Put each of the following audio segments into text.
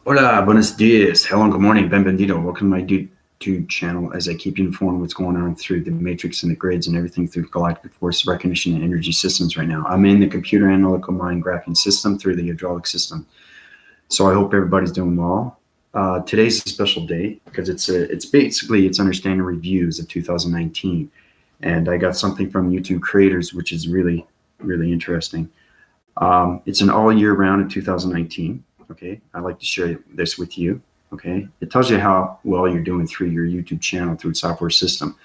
Hola, buenos dias. Hello, good morning. Benvenido. Welcome to my YouTube channel as I keep you informed what's going on through the matrix and the grids and everything through galactic force recognition and energy systems right now. I'm in the computer analytical mind graphing system through the hydraulic system. So I hope everybody's doing well. Today's a special day because it's basically understanding reviews of 2019. And I got something from YouTube creators, which is really, really interesting. It's an all year round in 2019. Okay, I'd like to share this with you. Okay, it tells you how well you're doing through your YouTube channel through its software system.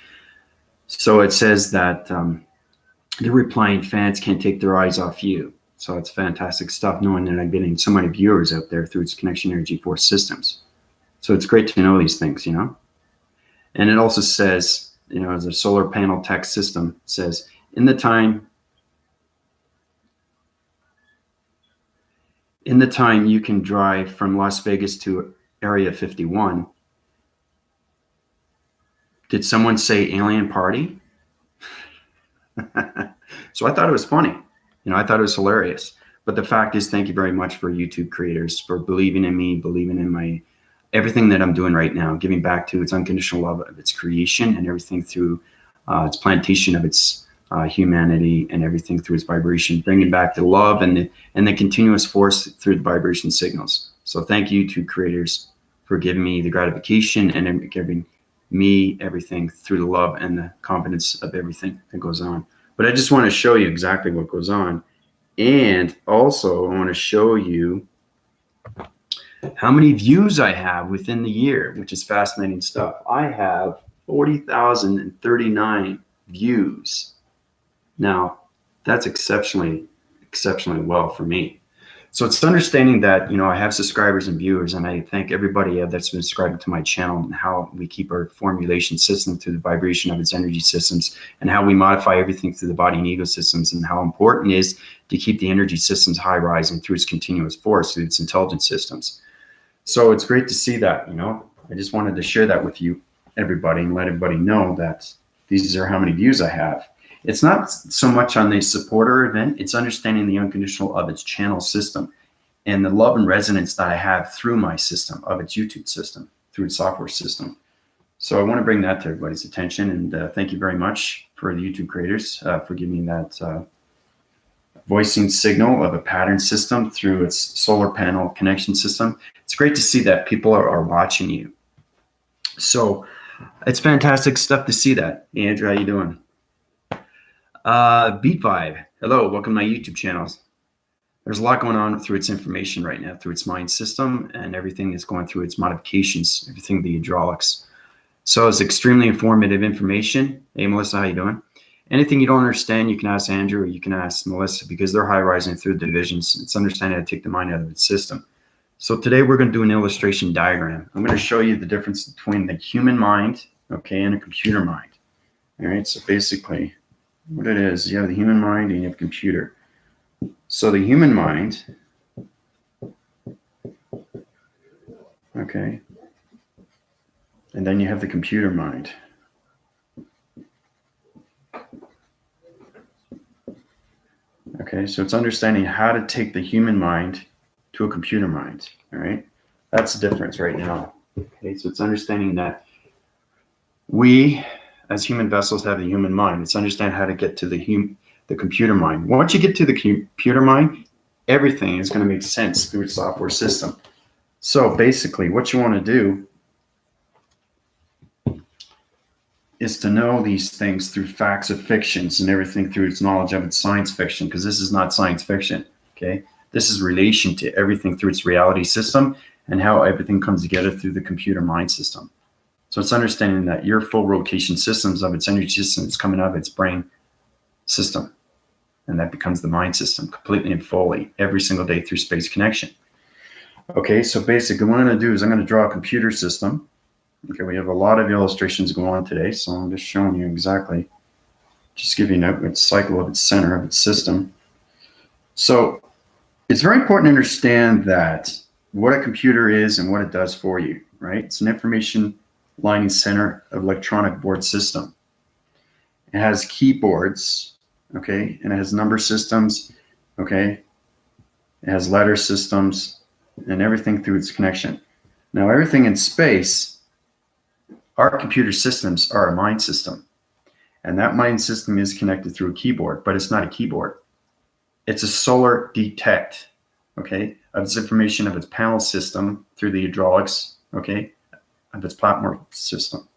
So it says that they're replying, fans can't take their eyes off you. So it's fantastic stuff knowing that I'm getting so many viewers out there through its connection energy force systems. So it's great to know these things, you know. And it also says, you know, as a solar panel text system says, in the time you can drive from Las Vegas to Area 51, did someone say alien party? So I thought it was funny. You know, I thought it was hilarious. But the fact is, thank you very much for YouTube creators for believing in me, believing in my everything that I'm doing right now, giving back to its unconditional love of its creation and everything through its plantation of its humanity and everything through its vibration, bringing back the love and the continuous force through the vibration signals. So thank you, YouTube creators, for giving me the gratification and giving me everything through the love and the confidence of everything that goes on. But I just want to show you exactly what goes on. And also I want to show you how many views I have within the year, which is fascinating stuff. I have 40,039 views. Now, that's exceptionally well for me. So it's understanding that, you know, I have subscribers and viewers, and I thank everybody that's been subscribing to my channel and how we keep our formulation system through the vibration of its energy systems and how we modify everything through the body and ego systems and how important it is to keep the energy systems high rising through its continuous force, through its intelligence systems. So it's great to see that, you know. I just wanted to share that with you, everybody, and let everybody know that these are how many views I have. It's not so much on the supporter event, it's understanding the unconditional of its channel system and the love and resonance that I have through my system, of its YouTube system, through its software system. So I want to bring that to everybody's attention, and thank you very much for the YouTube creators for giving me that voicing signal of a pattern system through its solar panel connection system. It's great to see that people are watching you. So it's fantastic stuff to see that. Hey, Andrew, how you doing? Beat Vibe, hello, welcome to my YouTube channels. There's a lot going on through its information right now, through its mind system and everything that's going through its modifications, everything the hydraulics. So it's extremely informative information. Hey, Melissa, how you doing? Anything you don't understand, you can ask Andrew or you can ask Melissa because they're high rising through the divisions. It's understanding how to take the mind out of its system. So today we're going to do an illustration diagram. I'm going to show you the difference between the human mind, okay, and a computer mind. All right, so basically what it is, you have the human mind and you have computer. So the human mind, okay, and then you have the computer mind. Okay, so it's understanding how to take the human mind to a computer mind, all right? That's the difference right now. Okay, so it's understanding that we, as human vessels, have the human mind. It's understand how to get to the computer mind. Once you get to the computer mind, everything is going to make sense through its software system. So basically, what you want to do is to know these things through facts of fictions and everything through its knowledge of its science fiction, because this is not science fiction, okay? This is relation to everything through its reality system and how everything comes together through the computer mind system. So it's understanding that your full rotation systems of its energy system is coming out of its brain system. And that becomes the mind system completely and fully every single day through space connection. Okay, so basically what I'm going to do is I'm going to draw a computer system. Okay, we have a lot of illustrations going on today, so I'm just showing you exactly, just giving you its cycle of its center of its system. So it's very important to understand that what a computer is and what it does for you, right? It's an information lining center of electronic board system. It has keyboards, okay, and it has number systems, okay? It has letter systems, and everything through its connection. Now, everything in space, our computer systems are a mind system. And that mind system is connected through a keyboard, but it's not a keyboard. It's a solar detect, okay, of its information of its panel system through the hydraulics, okay, of its platform system.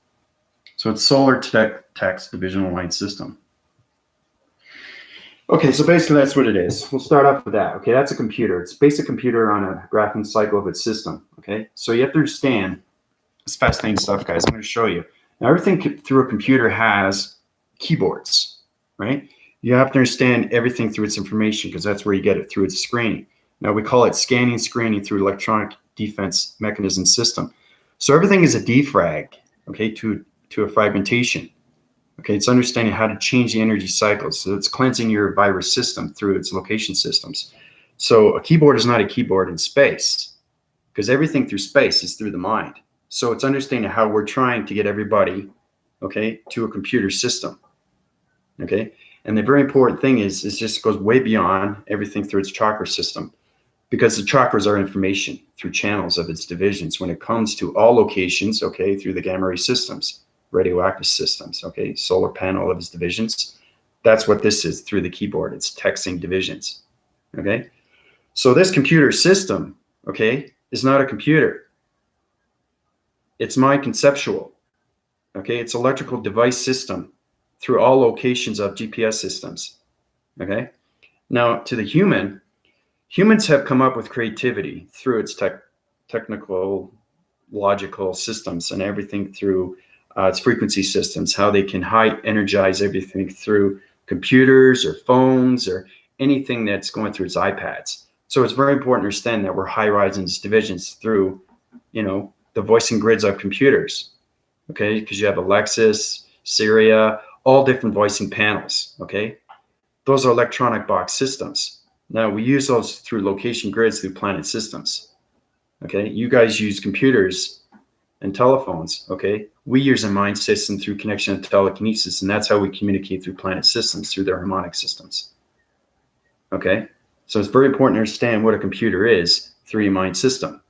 So it's solar detects the visual mind system. Okay, so basically that's what it is. We'll start off with that. Okay, that's a computer. It's a basic computer on a graphing cycle of its system. Okay, so you have to understand, it's fascinating stuff, guys. I'm going to show you. Now, everything through a computer has keyboards, right? You have to understand everything through its information because that's where you get it through its screening. Now, we call it scanning, screening through electronic defense mechanism system. So everything is a defrag, okay, to a fragmentation. Okay, it's understanding how to change the energy cycles. So it's cleansing your virus system through its location systems. So a keyboard is not a keyboard in space because everything through space is through the mind. So it's understanding how we're trying to get everybody, okay, to a computer system. Okay, and the very important thing is it just goes way beyond everything through its chakra system, because the chakras are information through channels of its divisions when it comes to all locations, okay, through the gamma ray systems, radioactive systems, okay, solar panel of its divisions. That's what this is through the keyboard. It's texting divisions, okay? So this computer system, okay, is not a computer. It's mind conceptual, okay? It's electrical device system through all locations of GPS systems, okay? Now, to the human, humans have come up with creativity through its technical, logical systems and everything through its frequency systems, how they can high energize everything through computers or phones or anything that's going through its iPads. So it's very important to understand that we're high-rising divisions through, you know, the voicing grids of computers, okay? Because you have Alexis, Syria, all different voicing panels, okay? Those are electronic box systems. Now, we use those through location grids through planet systems, okay? You guys use computers and telephones, okay? We use a mind system through connection and telekinesis, and that's how we communicate through planet systems, through their harmonic systems, okay? So it's very important to understand what a computer is through your mind system,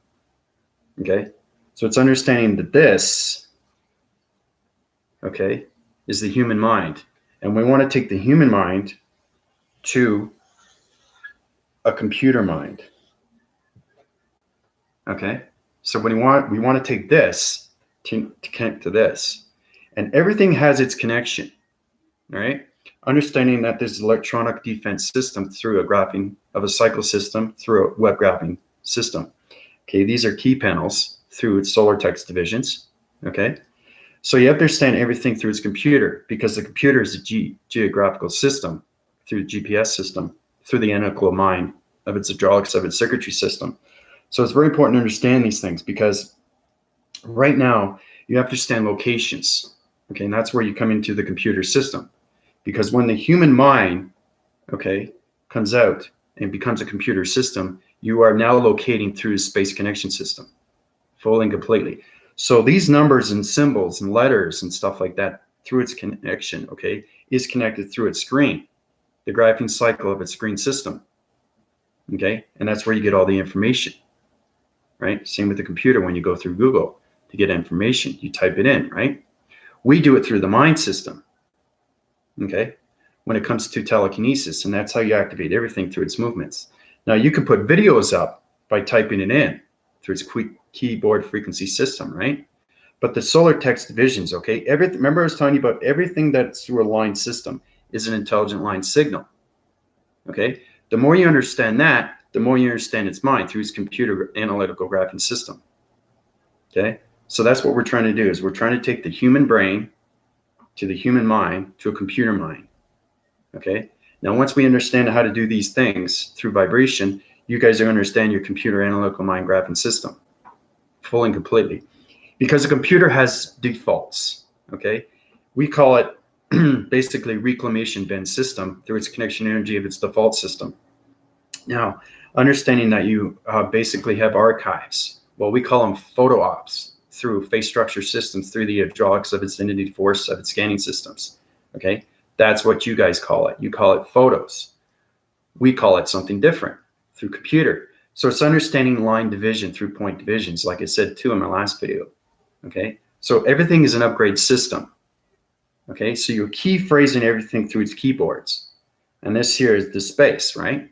okay? So it's understanding that this, okay, is the human mind. And we want to take the human mind to a computer mind, okay? So we want to take this to connect to this. And everything has its connection, all right? Understanding that there's electronic defense system through a graphing of a cycle system through a web graphing system. Okay, these are key panels through its solar text divisions, okay? So you have to understand everything through its computer because the computer is a geographical system through the GPS system, through the analytical mind of its hydraulics of its circuitry system. So it's very important to understand these things because right now you have to understand locations, okay? And that's where you come into the computer system. Because when the human mind, okay, comes out and becomes a computer system, you are now locating through the space connection system, fully and completely. So these numbers and symbols and letters and stuff like that through its connection, okay, is connected through its screen, the graphing cycle of its screen system, okay? And that's where you get all the information, right? Same with the computer when you go through Google to get information, you type it in, right? We do it through the mind system. Okay, when it comes to telekinesis, and that's how you activate everything through its movements. Now you can put videos up by typing it in through its keyboard frequency system, right? But the solar text divisions, okay, remember I was telling you about everything that's through a line system is an intelligent line signal, okay? The more you understand that, the more you understand its mind through its computer analytical graphing system, okay? So that's what we're trying to do is we're trying to take the human brain to the human mind, to a computer mind, okay? Now, once we understand how to do these things through vibration, you guys are going to understand your computer analytical mind graphing system fully and completely. Because a computer has defaults, okay? We call it basically reclamation bin system through its connection energy of its default system. Now, understanding that you basically have archives, well, we call them photo ops, through phase structure systems, through the hydraulics of its identity force of its scanning systems, okay? That's what you guys call it. You call it photos. We call it something different through computer. So it's understanding line division through point divisions, like I said too in my last video. Okay, so everything is an upgrade system. Okay, so you're key phrasing everything through its keyboards. And this here is the space, right?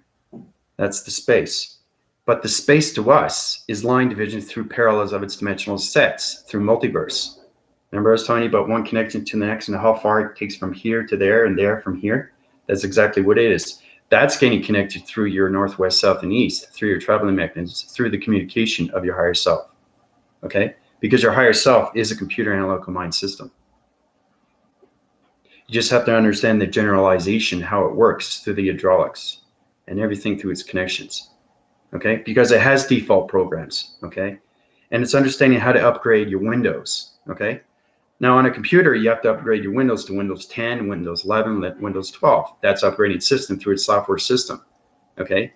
That's the space. But the space to us is line division through parallels of its dimensional sets, through multiverse. Remember I was telling you about one connection to the next and how far it takes from here to there and there from here? That's exactly what it is. That's getting connected through your northwest, south, and east, through your traveling mechanisms, through the communication of your higher self. Okay? Because your higher self is a computer analytical mind system. You just have to understand the generalization, how it works through the hydraulics and everything through its connections. Okay? Because it has default programs. Okay? And it's understanding how to upgrade your Windows. Okay? Now on a computer, you have to upgrade your Windows to Windows 10, Windows 11, Windows 12. That's upgrading system through its software system. Okay?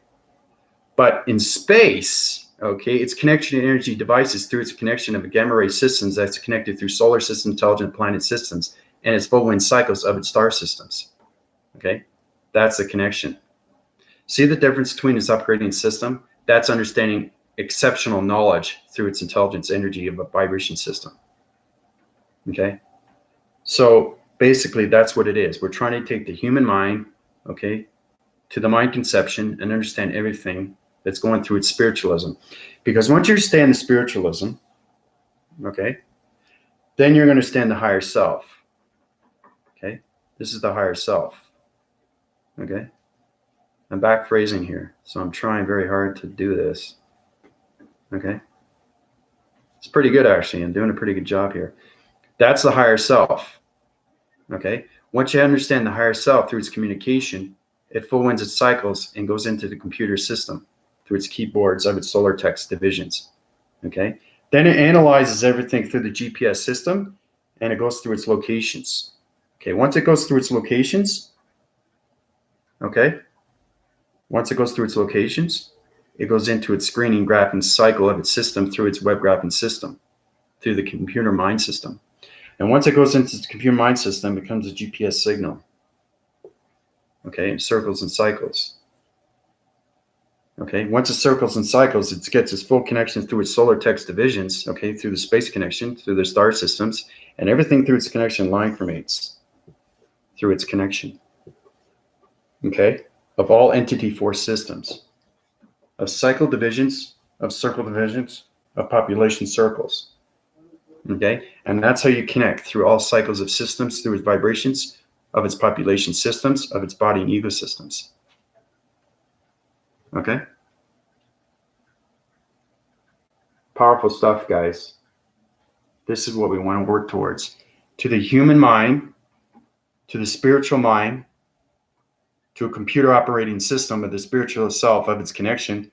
But in space, okay, its connection to energy devices through its connection of gamma ray systems that's connected through solar system, intelligent planet systems, and its full wind cycles of its star systems. Okay? That's the connection. See the difference between its upgrading system? That's understanding exceptional knowledge through its intelligence energy of a vibration system. Okay? So basically that's what it is. We're trying to take the human mind, okay, to the mind conception and understand everything that's going through its spiritualism. Because once you understand the spiritualism, okay, then you're going to understand the higher self. Okay? This is the higher self. Okay? I'm back phrasing here, so I'm trying very hard to do this. Okay? It's pretty good, actually. I'm doing a pretty good job here. That's the higher self. Okay? Once you understand the higher self through its communication, it full winds its cycles and goes into the computer system through its keyboards of its solar text divisions. Okay? Then it analyzes everything through the GPS system and it goes through its locations. Okay? Once it goes through its locations, okay? Once it goes through its locations, it goes into its screening graphing cycle of its system through its web graphing system, through the computer mind system. And once it goes into the computer mind system, it becomes a GPS signal. Okay, it circles and cycles. Okay, once it circles and cycles, it gets its full connection through its solar text divisions, okay, through the space connection, through the star systems, and everything through its connection line formates, through its connection. Okay, of all entity force systems, of cycle divisions, of circle divisions, of population circles. Okay, and that's how you connect through all cycles of systems, through its vibrations, of its population systems, of its body and ego systems. Okay? Powerful stuff, guys. This is what we want to work towards. To the human mind, to the spiritual mind, to a computer operating system of the spiritual self, of its connection,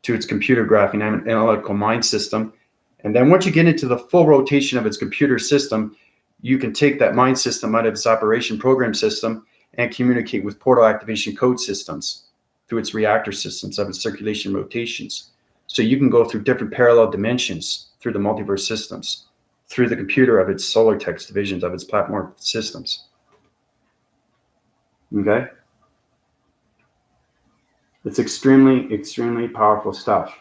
to its computer graphing analytical mind system. And then once you get into the full rotation of its computer system, you can take that mind system out of its operation program system and communicate with portal activation code systems through its reactor systems of its circulation rotations. So you can go through different parallel dimensions through the multiverse systems, through the computer of its solar text divisions of its platform systems. Okay? It's extremely, extremely powerful stuff.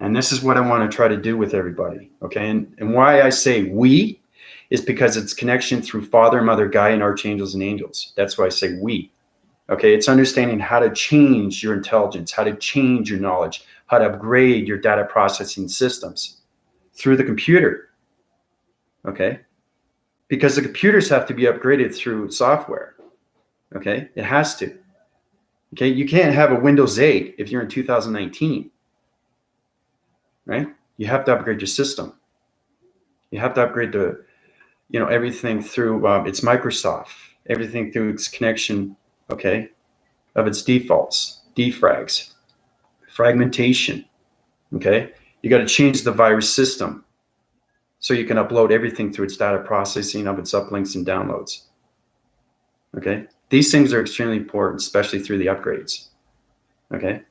And this is what I want to try to do with everybody. Okay? And why I say we is because it's connection through Father, Mother, Gaia, and archangels and angels. That's why I say we. Okay? It's understanding how to change your intelligence, how to change your knowledge, how to upgrade your data processing systems through the computer. Okay? Because the computers have to be upgraded through software. Okay? It has to. Okay? You can't have a Windows 8 if you're in 2019. Right? You have to upgrade your system. You have to upgrade the, everything through its Microsoft, everything through its connection, okay, of its defaults, defrags, fragmentation, okay? You got to change the virus system so you can upload everything through its data processing of its uplinks and downloads, okay? These things are extremely important, especially through the upgrades, okay?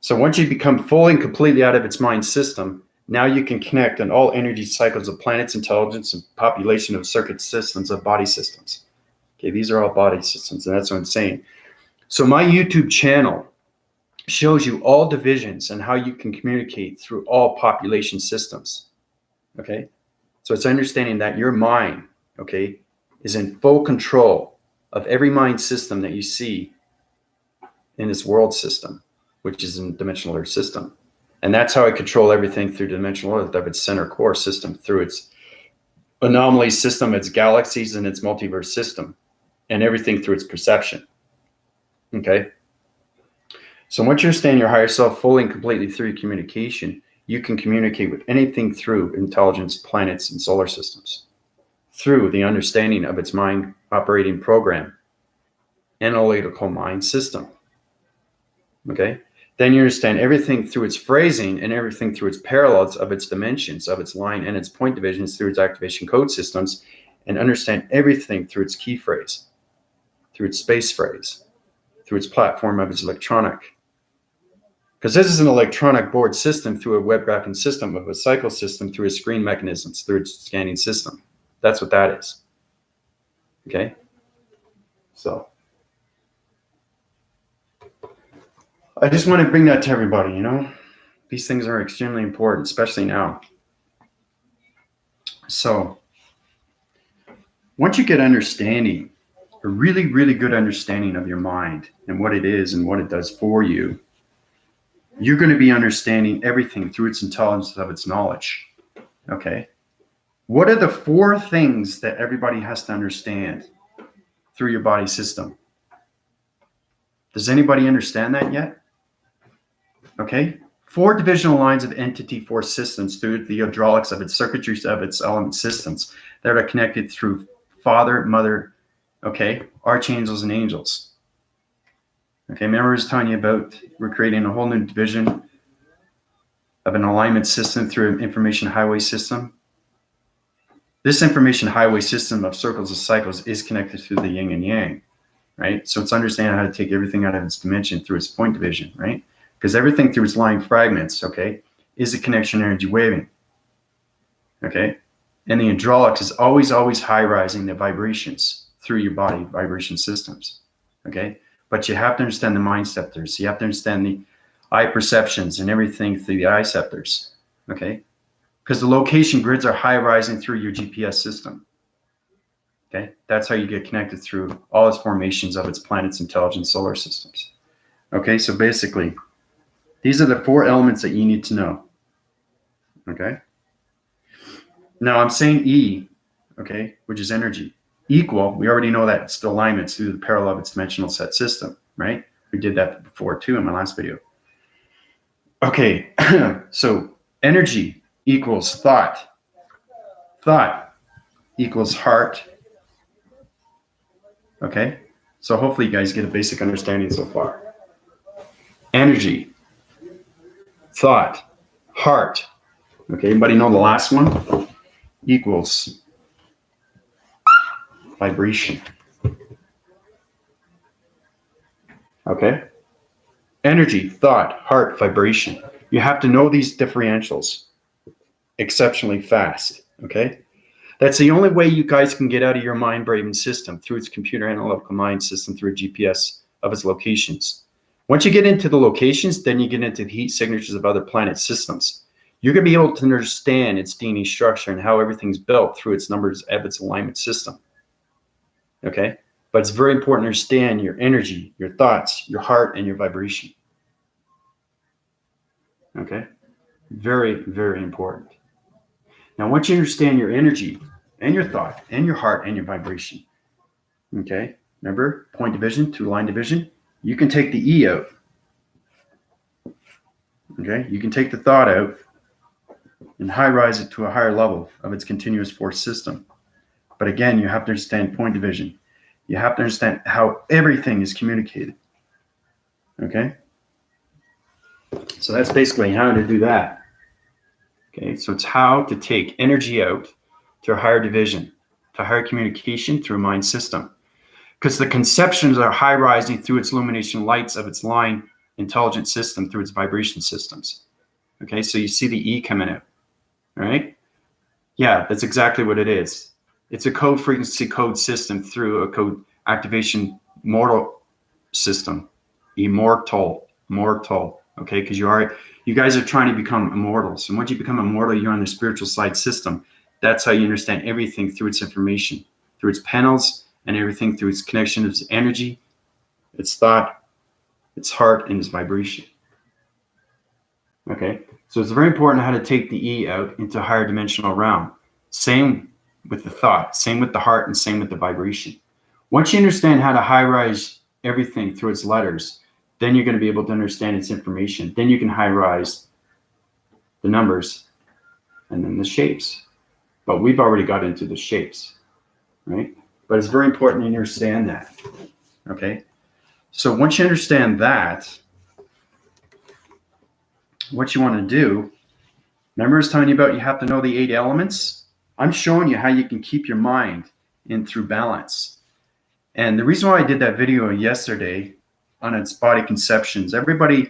So once you become fully and completely out of its mind system, now you can connect on all energy cycles of planets, intelligence, and population of circuit systems of body systems. Okay, these are all body systems, and that's what I'm saying. So my YouTube channel shows you all divisions and how you can communicate through all population systems. Okay, so it's understanding that your mind, okay, is in full control of every mind system that you see in this world system, which is a dimensional earth system. And that's how I control everything through dimensional earth of its center core system, through its anomaly system, its galaxies, and its multiverse system, and everything through its perception. Okay. So once you understand your higher self fully and completely through communication, you can communicate with anything through intelligence, planets, and solar systems, through the understanding of its mind operating program, analytical mind system. Okay. Then you understand everything through its phrasing and everything through its parallels of its dimensions, of its line and its point divisions through its activation code systems, and understand everything through its key phrase, through its space phrase, through its platform of its electronic. Because this is an electronic board system through a web graphing system of a cycle system through a screen mechanisms, through its scanning system. That's what that is. Okay? So I just want to bring that to everybody, you know? These things are extremely important, especially now. So once you get understanding, a really, really good understanding of your mind and what it is and what it does for you, you're going to be understanding everything through its intelligence of its knowledge. Okay? What are the 4 things that everybody has to understand through your body system? Does anybody understand that yet? Okay? 4 divisional lines of entity force systems through the hydraulics of its circuitries of its element systems that are connected through Father, Mother, okay, archangels and angels. Okay, remember I was telling you about we're creating a whole new division of an alignment system through an information highway system. This information highway system of circles and cycles is connected through the yin and yang, right? So it's understanding how to take everything out of its dimension through its point division, right? Because everything through its line fragments, okay, is a connection energy waving, okay? And the hydraulics is always high rising the vibrations through your body vibration systems, okay? But you have to understand the mind scepters. You have to understand the eye perceptions and everything through the eye scepters, okay? Because the location grids are high rising through your GPS system, okay? That's how you get connected through all its formations of its planets, intelligent solar systems, okay? So basically, these are the 4 elements that you need to know, okay? Now I'm saying E, okay, which is energy. Equal, we already know that it's the alignments through the parallel of its dimensional set system, right? We did that before too in my last video. Okay, so energy equals thought. Thought equals heart. Okay, so hopefully you guys get a basic understanding so far. Energy, thought, heart. Okay, anybody know the last one? Equals vibration. Okay? Energy, thought, heart, vibration. You have to know these differentials exceptionally fast. Okay? That's the only way you guys can get out of your mind braving system through its computer analytical mind system through a GPS of its locations. Once you get into the locations, then you get into the heat signatures of other planet systems. You're going to be able to understand its DNA structure and how everything's built through its numbers of its alignment system. Okay? But it's very important to understand your energy, your thoughts, your heart, and your vibration. Okay? Very, very important. Now, once you understand your energy and your thought and your heart and your vibration, okay? Remember, point division to line division, you can take the E out. Okay? You can take the thought out and high rise it to a higher level of its continuous force system. But again, you have to understand point division. You have to understand how everything is communicated. Okay? So that's basically how to do that. Okay, so it's how to take energy out to a higher division, to higher communication through a mind system. Because the conceptions are high rising through its illumination lights of its line intelligent system through its vibration systems. Okay, so you see the E coming out. All right? Yeah, that's exactly what it is. It's a code frequency code system through a code activation mortal system, immortal. Mortal. Okay, because you guys are trying to become immortals. And once you become immortal, you're on the spiritual side system. That's how you understand everything through its information, through its panels, and everything through its connection, its energy, its thought, its heart, and its vibration. Okay, so it's very important how to take the E out into a higher dimensional realm. Same with the thought, same with the heart, and same with the vibration. Once you understand how to high-rise everything through its letters, then you're going to be able to understand its information. Then you can high-rise the numbers and then the shapes. But we've already got into the shapes, right? But it's very important to understand that, okay? So once you understand that, what you want to do, remember I was telling you about you have to know the 8 elements? I'm showing you how you can keep your mind in through balance. And the reason why I did that video yesterday on its body conceptions, everybody,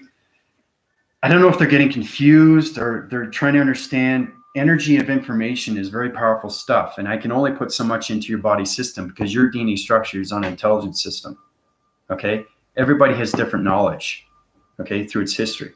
I don't know if they're getting confused or they're trying to understand. Energy of information is very powerful stuff, and I can only put so much into your body system because your DNA structure is on an intelligence system, okay? Everybody has different knowledge, okay, through its history.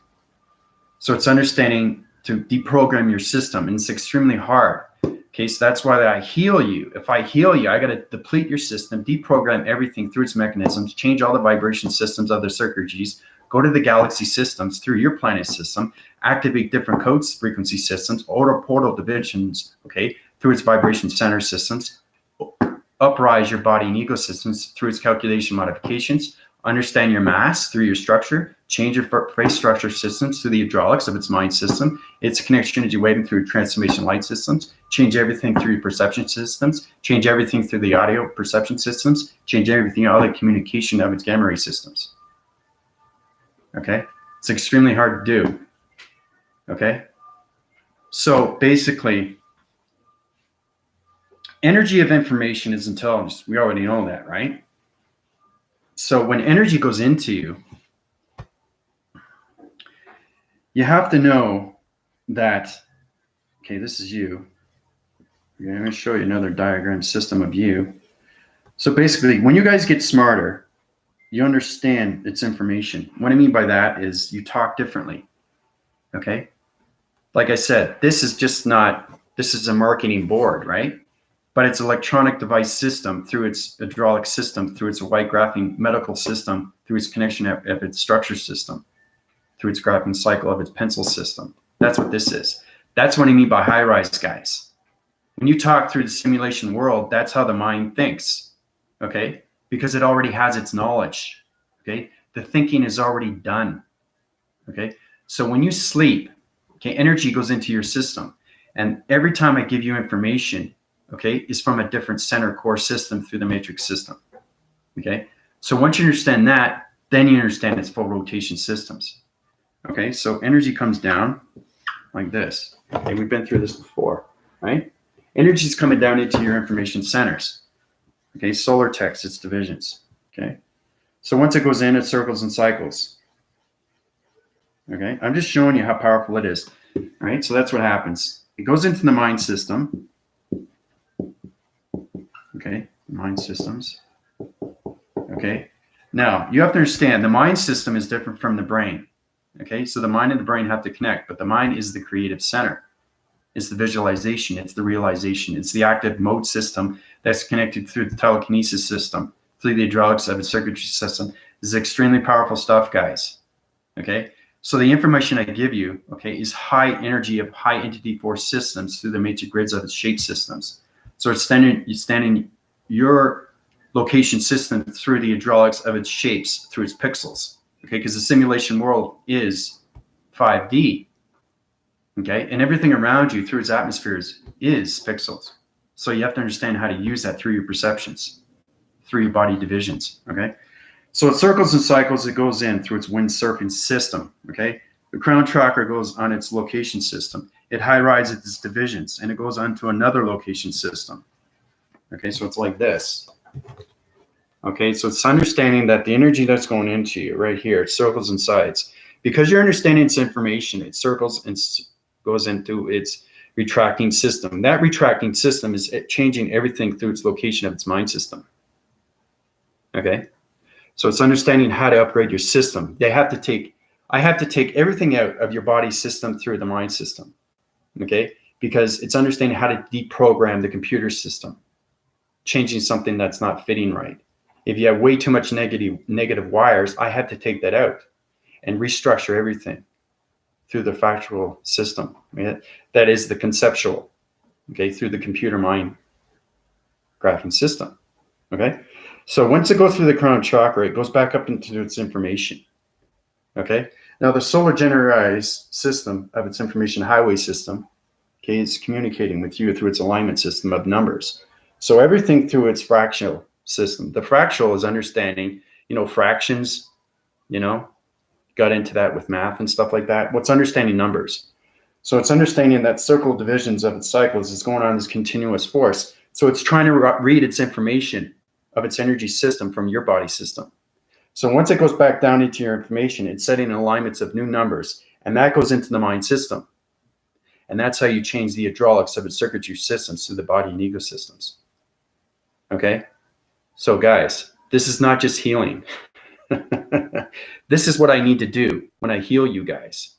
So it's understanding to deprogram your system, and it's extremely hard. Okay, so that's why I heal you. If I heal you, I got to deplete your system, deprogram everything through its mechanisms, change all the vibration systems of the circuitries, go to the galaxy systems through your planet system, activate different codes, frequency systems, portal divisions, okay, through its vibration center systems, uprise your body and ecosystems through its calculation modifications, understand your mass through your structure, change your face structure systems through the hydraulics of its mind system, its connection energy waving through transformation light systems, change everything through your perception systems, change everything through the audio perception systems, change everything, all the communication of its gamma ray systems. Okay? It's extremely hard to do. Okay? So basically, energy of information is intelligence. We already know that, right? So when energy goes into you, you have to know that, okay, this is you. Okay, I'm going to show you another diagram system of you. So basically, when you guys get smarter, you understand its information. What I mean by that is you talk differently, okay? Like I said, this is a marketing board, right? But it's an electronic device system through its hydraulic system, through its white graphene medical system, through its connection of its structure system, through its graphene cycle of its pencil system. That's what this is. That's what I mean by high-rise, guys. When you talk through the simulation world, that's how the mind thinks, okay? Because it already has its knowledge, okay? The thinking is already done, okay? So when you sleep, okay, energy goes into your system. And every time I give you information, okay, is from a different center core system through the matrix system, okay? So once you understand that, then you understand its full rotation systems, okay? So energy comes down like this. Okay, we've been through this before, right? Energy is coming down into your information centers, okay? Solar text, its divisions, okay? So once it goes in, it circles and cycles, okay? I'm just showing you how powerful it is, right? So that's what happens. It goes into the mind system, okay? Mind systems, okay? Now, you have to understand the mind system is different from the brain, okay? So the mind and the brain have to connect, but the mind is the creative center. It's the visualization, it's the realization, it's the active mode system that's connected through the telekinesis system, through the hydraulics of its circuitry system. This is extremely powerful stuff, guys, okay? So the information I give you, okay, is high energy of high entity force systems through the matrix grids of its shape systems. So it's standing your location system through the hydraulics of its shapes, through its pixels, okay? Because the simulation world is 5D, okay? And everything around you through its atmospheres is pixels. So you have to understand how to use that through your perceptions, through your body divisions, okay? So it circles and cycles, it goes in through its windsurfing system, okay? The crown tracker goes on its location system. It high-rises its divisions, and it goes on to another location system, okay? So it's like this, okay? So it's understanding that the energy that's going into you right here, it circles and sides. Because you're understanding its information, it circles and goes into its retracting system. That retracting system is changing everything through its location of its mind system, okay? So it's understanding how to upgrade your system. They have to take I have to take everything out of your body system through the mind system, okay? Because it's understanding how to deprogram the computer system, changing something that's not fitting right. If you have way too much negative wires, I have to take that out and restructure everything through the factual system. That is the conceptual, okay, through the computer mind graphing system, okay? So once it goes through the crown chakra, it goes back up into its information, okay? Now the solar generalized system of its information highway system, okay, is communicating with you through its alignment system of numbers. So everything through its fractional system. The fractional is understanding, fractions, got into that with math and stuff like that. What's understanding numbers? So it's understanding that circle divisions of its cycles is going on this continuous force. So it's trying to read its information of its energy system from your body system. So once it goes back down into your information, it's setting alignments of new numbers, and that goes into the mind system. And that's how you change the hydraulics of its circuitry systems through the body and ego systems. Okay? So guys, this is not just healing. This is what I need to do when I heal you guys.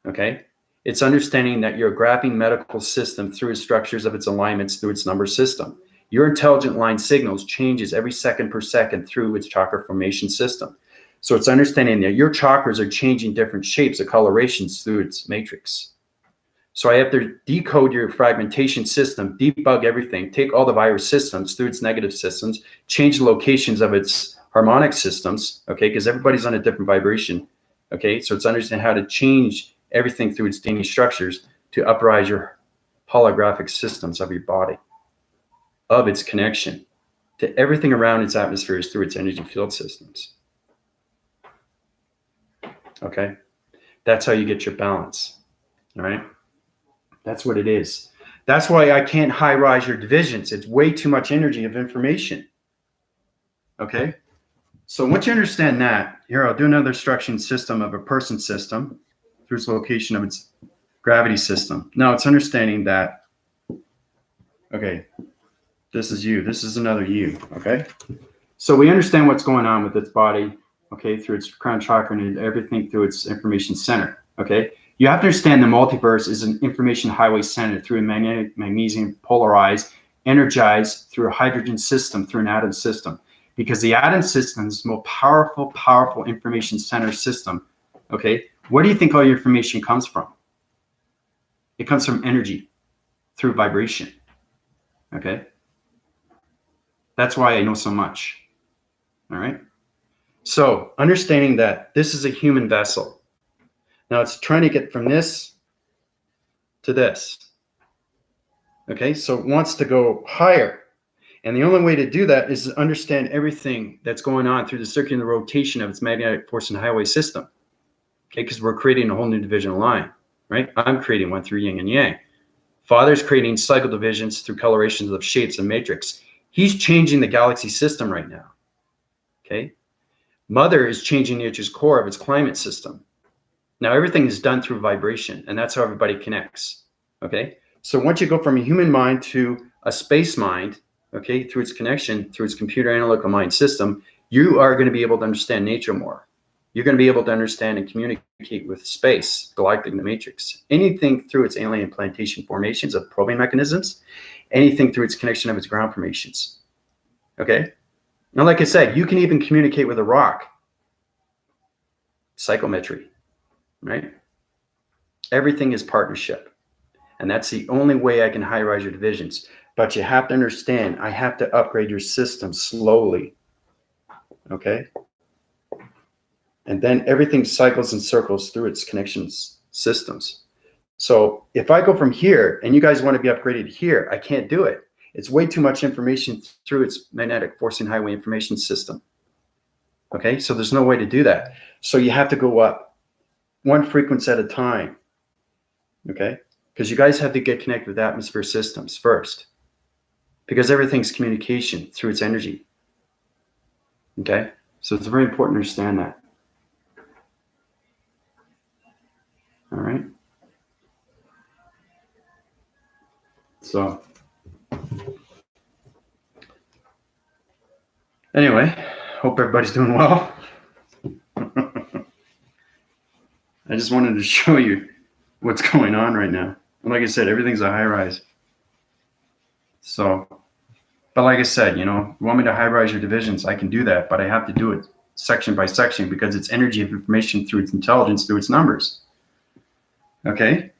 Okay? It's understanding that your graphing medical system through its structures of its alignments through its number system. Your intelligent line signals changes every second per second through its chakra formation system. So it's understanding that your chakras are changing different shapes of colorations through its matrix. So I have to decode your fragmentation system, debug everything, take all the virus systems through its negative systems, change the locations of its harmonic systems, okay, because everybody's on a different vibration, okay? So it's understanding how to change everything through its DNA structures to uprise your holographic systems of your body, of its connection to everything around its atmospheres through its energy field systems, okay? That's how you get your balance, all right? That's what it is. That's why I can't high rise your divisions. It's way too much energy of information. Okay. So once you understand that, here I'll do another instruction system of a person system through its location of its gravity system. Now it's understanding that, okay, this is you. This is another you. Okay. So we understand what's going on with its body, okay, through its crown chakra and everything through its information center. Okay. You have to understand the multiverse is an information highway center through a magnetic magnesium polarized, energized through a hydrogen system, through an atom system. Because the atom system is the most powerful information center system. Okay. Where do you think all your information comes from? It comes from energy through vibration. Okay. That's why I know so much. All right. So understanding that this is a human vessel. Now it's trying to get from this to this. Okay, so it wants to go higher. And the only way to do that is to understand everything that's going on through the circular rotation of its magnetic force and highway system. Okay, because we're creating a whole new divisional line, right? I'm creating one through yin and yang. Father's creating cycle divisions through colorations of shapes and matrix. He's changing the galaxy system right now. Okay, Mother is changing nature's core of its climate system. Now, everything is done through vibration, and that's how everybody connects, okay? So once you go from a human mind to a space mind, okay, through its connection, through its computer analytical mind system, you are going to be able to understand nature more. You're going to be able to understand and communicate with space, galactic, the matrix, anything through its alien plantation formations of probing mechanisms, anything through its connection of its ground formations, okay? Now, like I said, you can even communicate with a rock, psychometry. Right? Everything is partnership. And that's the only way I can high rise your divisions. But you have to understand, I have to upgrade your system slowly. Okay? And then everything cycles and circles through its connections systems. So if I go from here and you guys want to be upgraded here, I can't do it. It's way too much information through its magnetic forcing highway information system. Okay? So there's no way to do that. So you have to go up one frequency at a time, okay? Because you guys have to get connected with atmosphere systems first, because everything's communication through its energy, okay? So it's very important to understand that. All right? So anyway, hope everybody's doing well. I just wanted to show you what's going on right now. And like I said, everything's a high rise. So, but like I said, you want me to high rise your divisions, I can do that, but I have to do it section by section because it's energy of information through its intelligence, through its numbers. Okay?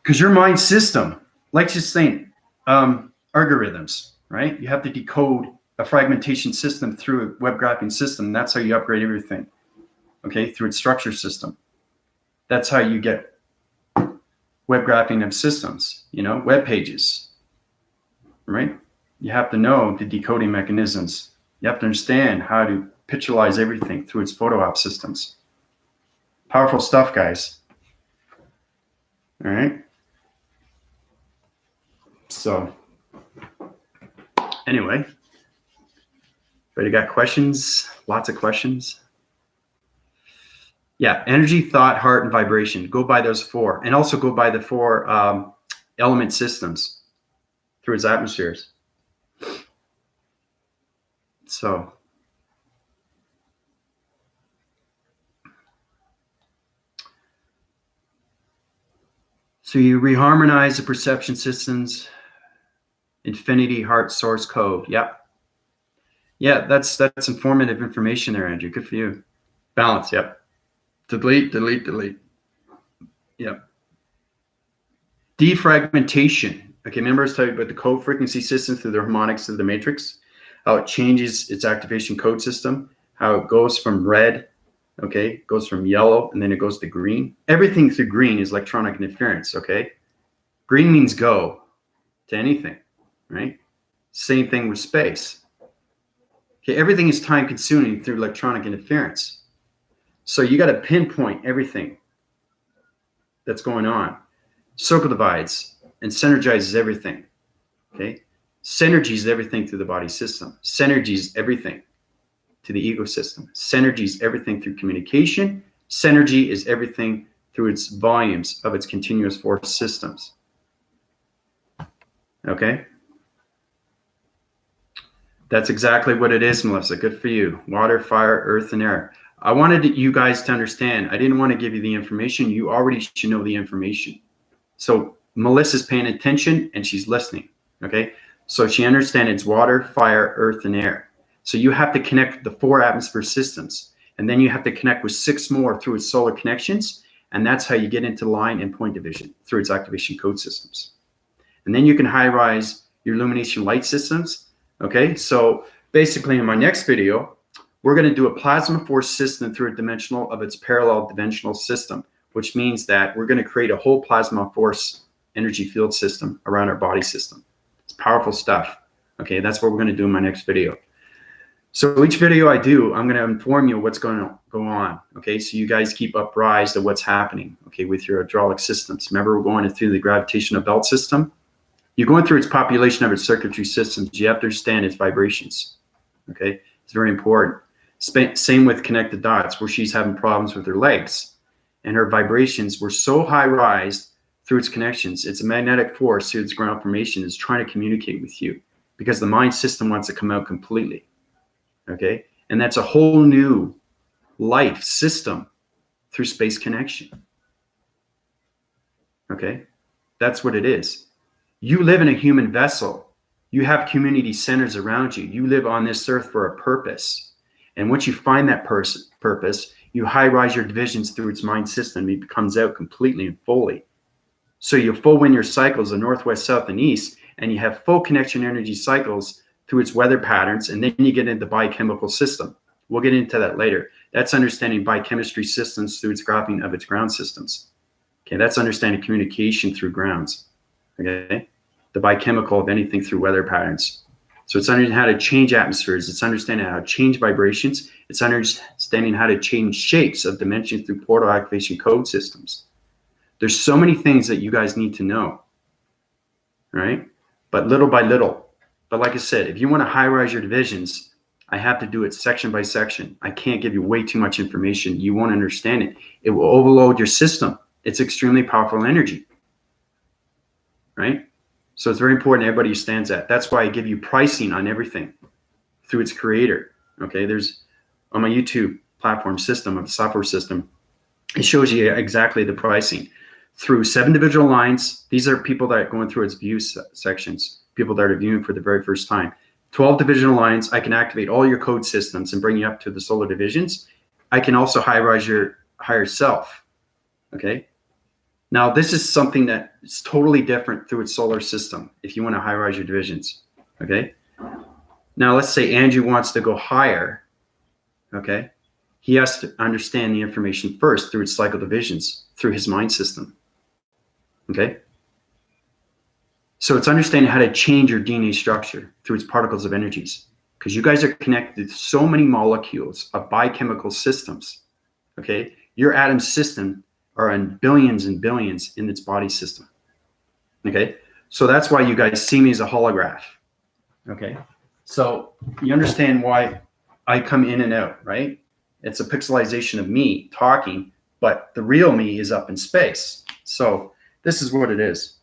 Because your mind system, like just saying, algorithms, right? You have to decode a fragmentation system through a web graphing system. That's how you upgrade everything, okay? Through its structure system. That's how you get web graphing of systems, web pages, right? You have to know the decoding mechanisms. You have to understand how to pictorialize everything through its photo op systems. Powerful stuff, guys. All right? So, anyway, everybody got questions? Lots of questions? Yeah, energy, thought, heart, and vibration. Go by those four. And also go by the four element systems through its atmospheres. So you reharmonize the perception systems, infinity, heart, source, code. Yep. Yeah, that's informative information there, Andrew. Good for you. Balance, yep. Delete. Yep. Defragmentation. Okay, remember I was talking about the code frequency system through the harmonics of the matrix, how it changes its activation code system, how it goes from red, okay, goes from yellow, and then it goes to green. Everything through green is electronic interference, okay? Green means go to anything, right? Same thing with space. Okay, everything is time consuming through electronic interference. So you got to pinpoint everything that's going on. Circle divides and synergizes everything, okay? Synergies everything through the body system. Synergies everything to the ecosystem. Synergy is everything through communication. Synergy is everything through its volumes of its continuous force systems. Okay? That's exactly what it is, Melissa. Good for you. Water, fire, earth, and air. I wanted you guys to understand. I didn't want to give you the information. You already should know the information. So Melissa's paying attention and she's listening. Okay? So she understands it's water, fire, earth, and air. So you have to connect with the 4 atmosphere systems. And then you have to connect with 6 more through its solar connections. And that's how you get into line and point division through its activation code systems. And then you can high rise your illumination light systems. Okay, so basically in my next video, we're going to do a plasma force system through a dimensional of its parallel dimensional system, which means that we're going to create a whole plasma force energy field system around our body system. It's powerful stuff. Okay, that's what we're going to do in my next video. So each video I do, I'm going to inform you what's going to go on. Okay, so you guys keep apprised of what's happening, okay, with your hydraulic systems. Remember, we're going through the gravitational belt system. You're going through its population of its circuitry systems. You have to understand its vibrations. Okay, it's very important. Same with connected dots, where she's having problems with her legs, and her vibrations were so high rise through its connections. It's a magnetic force through its ground formation is trying to communicate with you because the mind system wants to come out completely. Okay, and that's a whole new life system through space connection. Okay, that's what it is. You live in a human vessel. You have community centers around you. You live on this earth for a purpose. And once you find that purpose, you high rise your divisions through its mind system. It comes out completely and fully. So you full linear cycles of northwest, south, and east, and you have full connection energy cycles through its weather patterns, and then you get into the biochemical system. We'll get into that later. That's understanding biochemistry systems through its graphing of its ground systems. Okay, that's understanding communication through grounds. Okay, the biochemical of anything through weather patterns. So it's understanding how to change atmospheres. It's understanding how to change vibrations. It's understanding how to change shapes of dimensions through portal activation code systems. There's so many things that you guys need to know, right? But little by little. But like I said, if you want to high rise your divisions, I have to do it section by section. I can't give you way too much information. You won't understand it. It will overload your system. It's extremely powerful energy, right? So it's very important everybody stands at. That's why I give you pricing on everything through its creator. Okay, there's on my YouTube platform system of the software system, It shows you exactly the pricing through 7 individual lines. These are people that are going through its view sections, people that are viewing for the very first time. 12 divisional lines. I can activate all your code systems and bring you up to the solar divisions. I can also high-rise your higher self. Okay. Now, this is something that is totally different through its solar system if you want to high-rise your divisions. Okay. Now, let's say Andrew wants to go higher. Okay. He has to understand the information first through its cycle divisions, through his mind system. Okay. So it's understanding how to change your DNA structure through its particles of energies, because you guys are connected to so many molecules of biochemical systems. Okay. Your atom system are in billions and billions in its body system. Okay. So that's why you guys see me as a holograph. Okay. So you understand why I come in and out, right? It's a pixelization of me talking, but the real me is up in space. So this is what it is.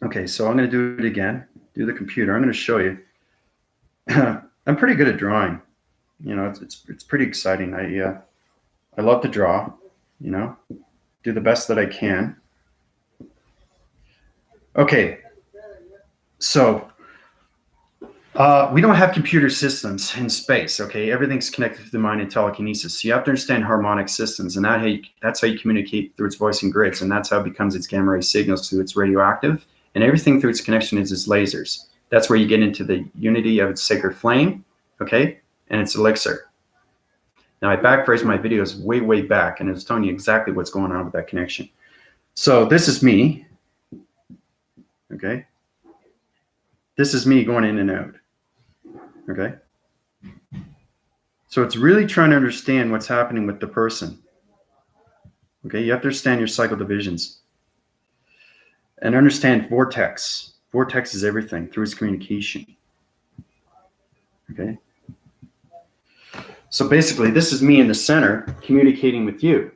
Okay, so I'm going to do it again. Do the computer. I'm going to show you. I'm pretty good at drawing. You know, it's pretty exciting. I love to draw. You know, do the best that I can. Okay, so we don't have computer systems in space. Okay, everything's connected to the mind and telekinesis. So you have to understand harmonic systems, and that's how you communicate through its voice and grids, and that's how it becomes its gamma ray signals through its radioactive, and everything through its connection is its lasers. That's where you get into the unity of its sacred flame, okay, and its elixir. Now I backphrased my videos way back, and I was telling you exactly what's going on with that connection. So this is me, okay. This is me going in and out. Okay. So it's really trying to understand what's happening with the person. Okay. You have to understand your cycle divisions and understand vortex. Vortex is everything through its communication. Okay. So basically, this is me in the center communicating with you,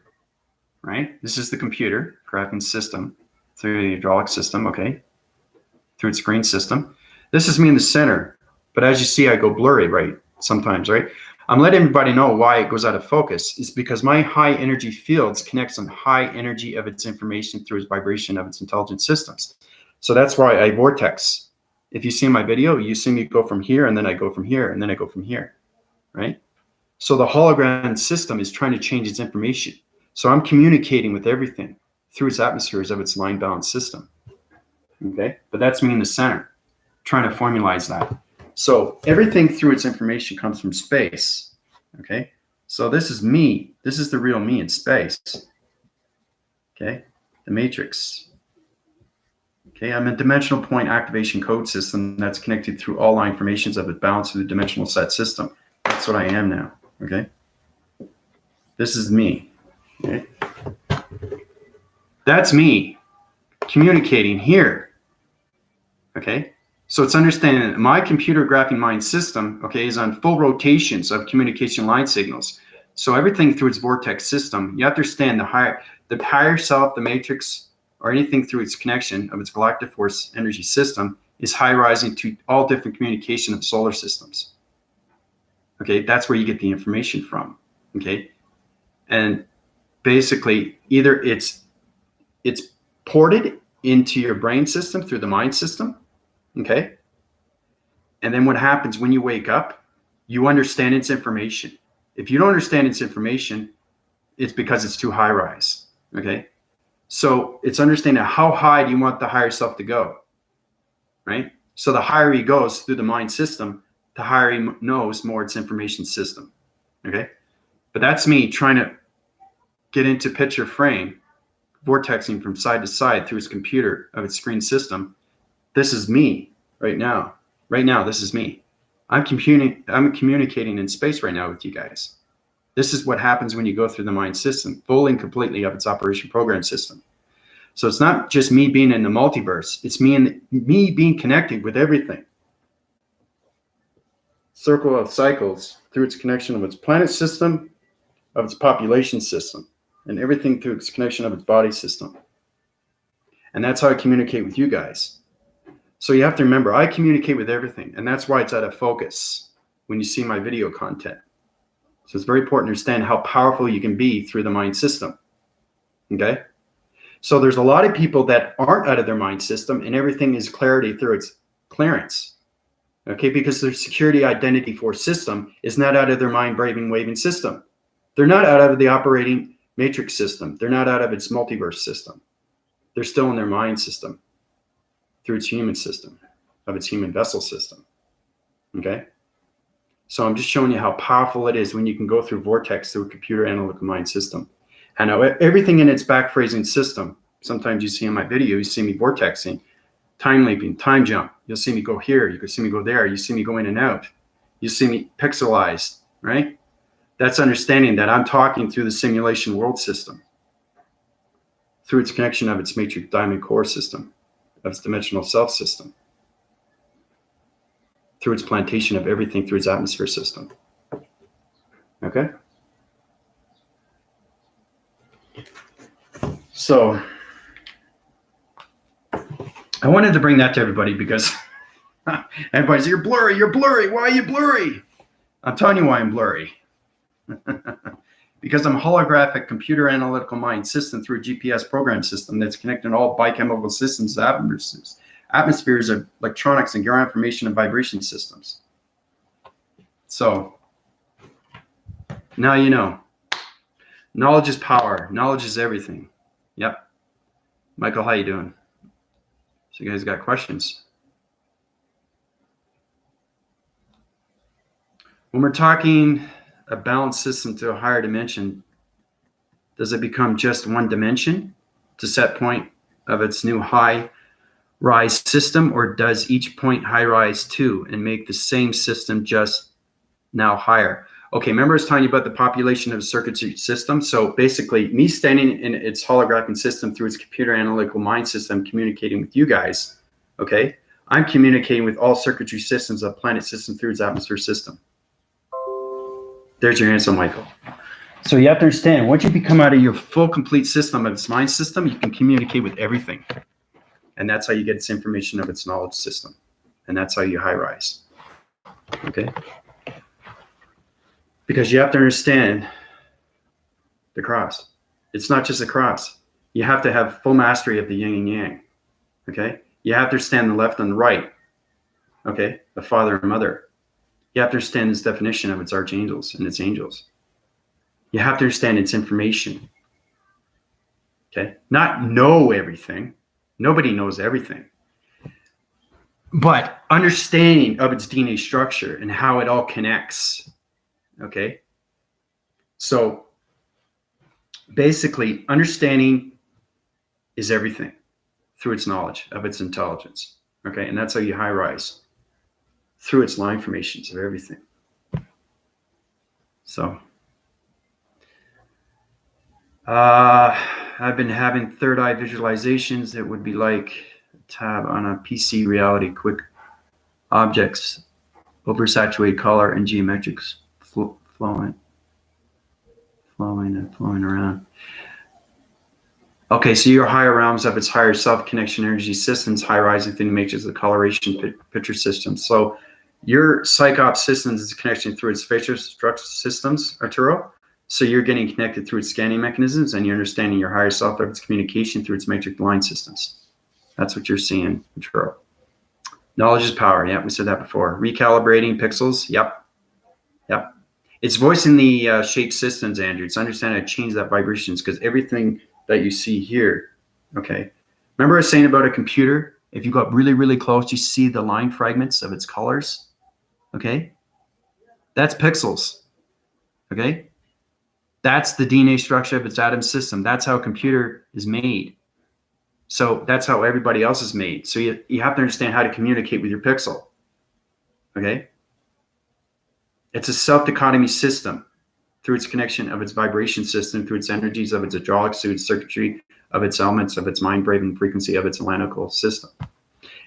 right? This is the computer graphing system through the hydraulic system. Okay. Through its screen system. This is me in the center. But as you see, I go blurry, right? Sometimes, right? I'm letting everybody know why it goes out of focus. It's because my high energy fields connects on high energy of its information through its vibration of its intelligent systems. So that's why I vortex. If you see my video, you see me go from here, and then I go from here, and then I go from here, right? So the hologram system is trying to change its information. So I'm communicating with everything through its atmospheres of its line balance system. Okay, but that's me in the center, trying to formalize that. So everything through its information comes from space. Okay, so this is me. This is the real me in space. Okay, the matrix. Okay, I'm a dimensional point activation code system that's connected through all line formations of a balance through the dimensional set system. That's what I am now. Okay, this is me. Okay, that's me communicating here. Okay. So it's understanding that my computer graphing mind system, okay, is on full rotations of communication line signals. So everything through its vortex system, you have to understand the higher self, the matrix, or anything through its connection of its galactic force energy system is high rising to all different communication of solar systems. Okay, that's where you get the information from. Okay, and basically either it's ported into your brain system through the mind system. Okay. And then what happens when you wake up, you understand its information. If you don't understand its information, it's because it's too high rise. Okay. So it's understanding how high do you want the higher self to go, right? So the higher he goes through the mind system, the higher he knows more its information system. Okay. But that's me trying to get into picture frame, vortexing from side to side through its computer of its screen system. This is me right now. Right now, this is me. I'm communicating in space right now with you guys. This is what happens when you go through the mind system, fully and completely of its operation program system. So it's not just me being in the multiverse. It's me being connected with everything. Circle of cycles through its connection of its planet system, of its population system, and everything through its connection of its body system. And that's how I communicate with you guys. So you have to remember, I communicate with everything, and that's why it's out of focus when you see my video content. So it's very important to understand how powerful you can be through the mind system. Okay? So there's a lot of people that aren't out of their mind system, and everything is clarity through its clearance. Okay? Because their security identity force system is not out of their mind braving waving system. They're not out of the operating matrix system. They're not out of its multiverse system. They're still in their mind system through its human system, of its human vessel system. Okay? So I'm just showing you how powerful it is when you can go through vortex through a computer analytical mind system. And now everything in its back phrasing system, sometimes you see in my video, you see me vortexing, time leaping, time jump. You'll see me go here. You can see me go there. You see me go in and out. You see me pixelized, right? That's understanding that I'm talking through the simulation world system, through its connection of its matrix diamond core system, of its dimensional self system, through its plantation of everything through its atmosphere system. Okay? So I wanted to bring that to everybody because everybody's, you're blurry, you're blurry. Why are you blurry? I'm telling you why I'm blurry. Because I'm a holographic computer analytical mind system through a GPS program system that's connecting all biochemical systems, atmospheres of electronics and ground information and vibration systems. So now you know. Knowledge is power. Knowledge is everything. Yep. Michael, how you doing? So you guys got questions? When we're talking a balanced system to a higher dimension, does it become just one dimension to set point of its new high rise system, or does each point high rise too and make the same system just now higher? Okay, remember I was telling you about the population of a circuitry system? So basically, me standing in its holographic system through its computer analytical mind system, communicating with you guys, okay? I'm communicating with all circuitry systems of planet system through its atmosphere system. There's your answer, Michael. So you have to understand, once you become out of your full, complete system of its mind system, you can communicate with everything. And that's how you get its information of its knowledge system. And that's how you high rise. Okay? Because you have to understand the cross. It's not just a cross. You have to have full mastery of the yin and yang. Okay? You have to understand the left and the right. Okay? The father and mother. You have to understand its definition of its archangels and its angels. You have to understand its information. Okay? Not know everything. Nobody knows everything. But understanding of its DNA structure and how it all connects. Okay? So basically, understanding is everything through its knowledge of its intelligence. Okay? And that's how you high rise. Through its line formations of everything. So I've been having third eye visualizations. It would be like a tab on a PC reality, quick objects, oversaturated color and geometrics flowing around. Okay, so your higher realms of its higher self connection energy systems, high rising through the matrix of the coloration picture system. So your psychop systems is a connection through its facial structure systems, Arturo. So you're getting connected through its scanning mechanisms, and you're understanding your higher self of its communication through its matrix line systems. That's what you're seeing, Arturo. Knowledge is power. Yeah, we said that before. Recalibrating pixels. Yep. It's voicing the shape systems, Andrew. It's understanding how to change that vibrations, because everything that you see here, okay. Remember I was saying about a computer? If you got really, really close, you see the line fragments of its colors, okay? That's pixels, okay? That's the DNA structure of its atom system. That's how a computer is made. So that's how everybody else is made. So you have to understand how to communicate with your pixel, okay? It's a self-dichotomy system through its connection of its vibration system, through its energies of its hydraulics, through its circuitry of its elements, of its mind-braving frequency of its analytical system.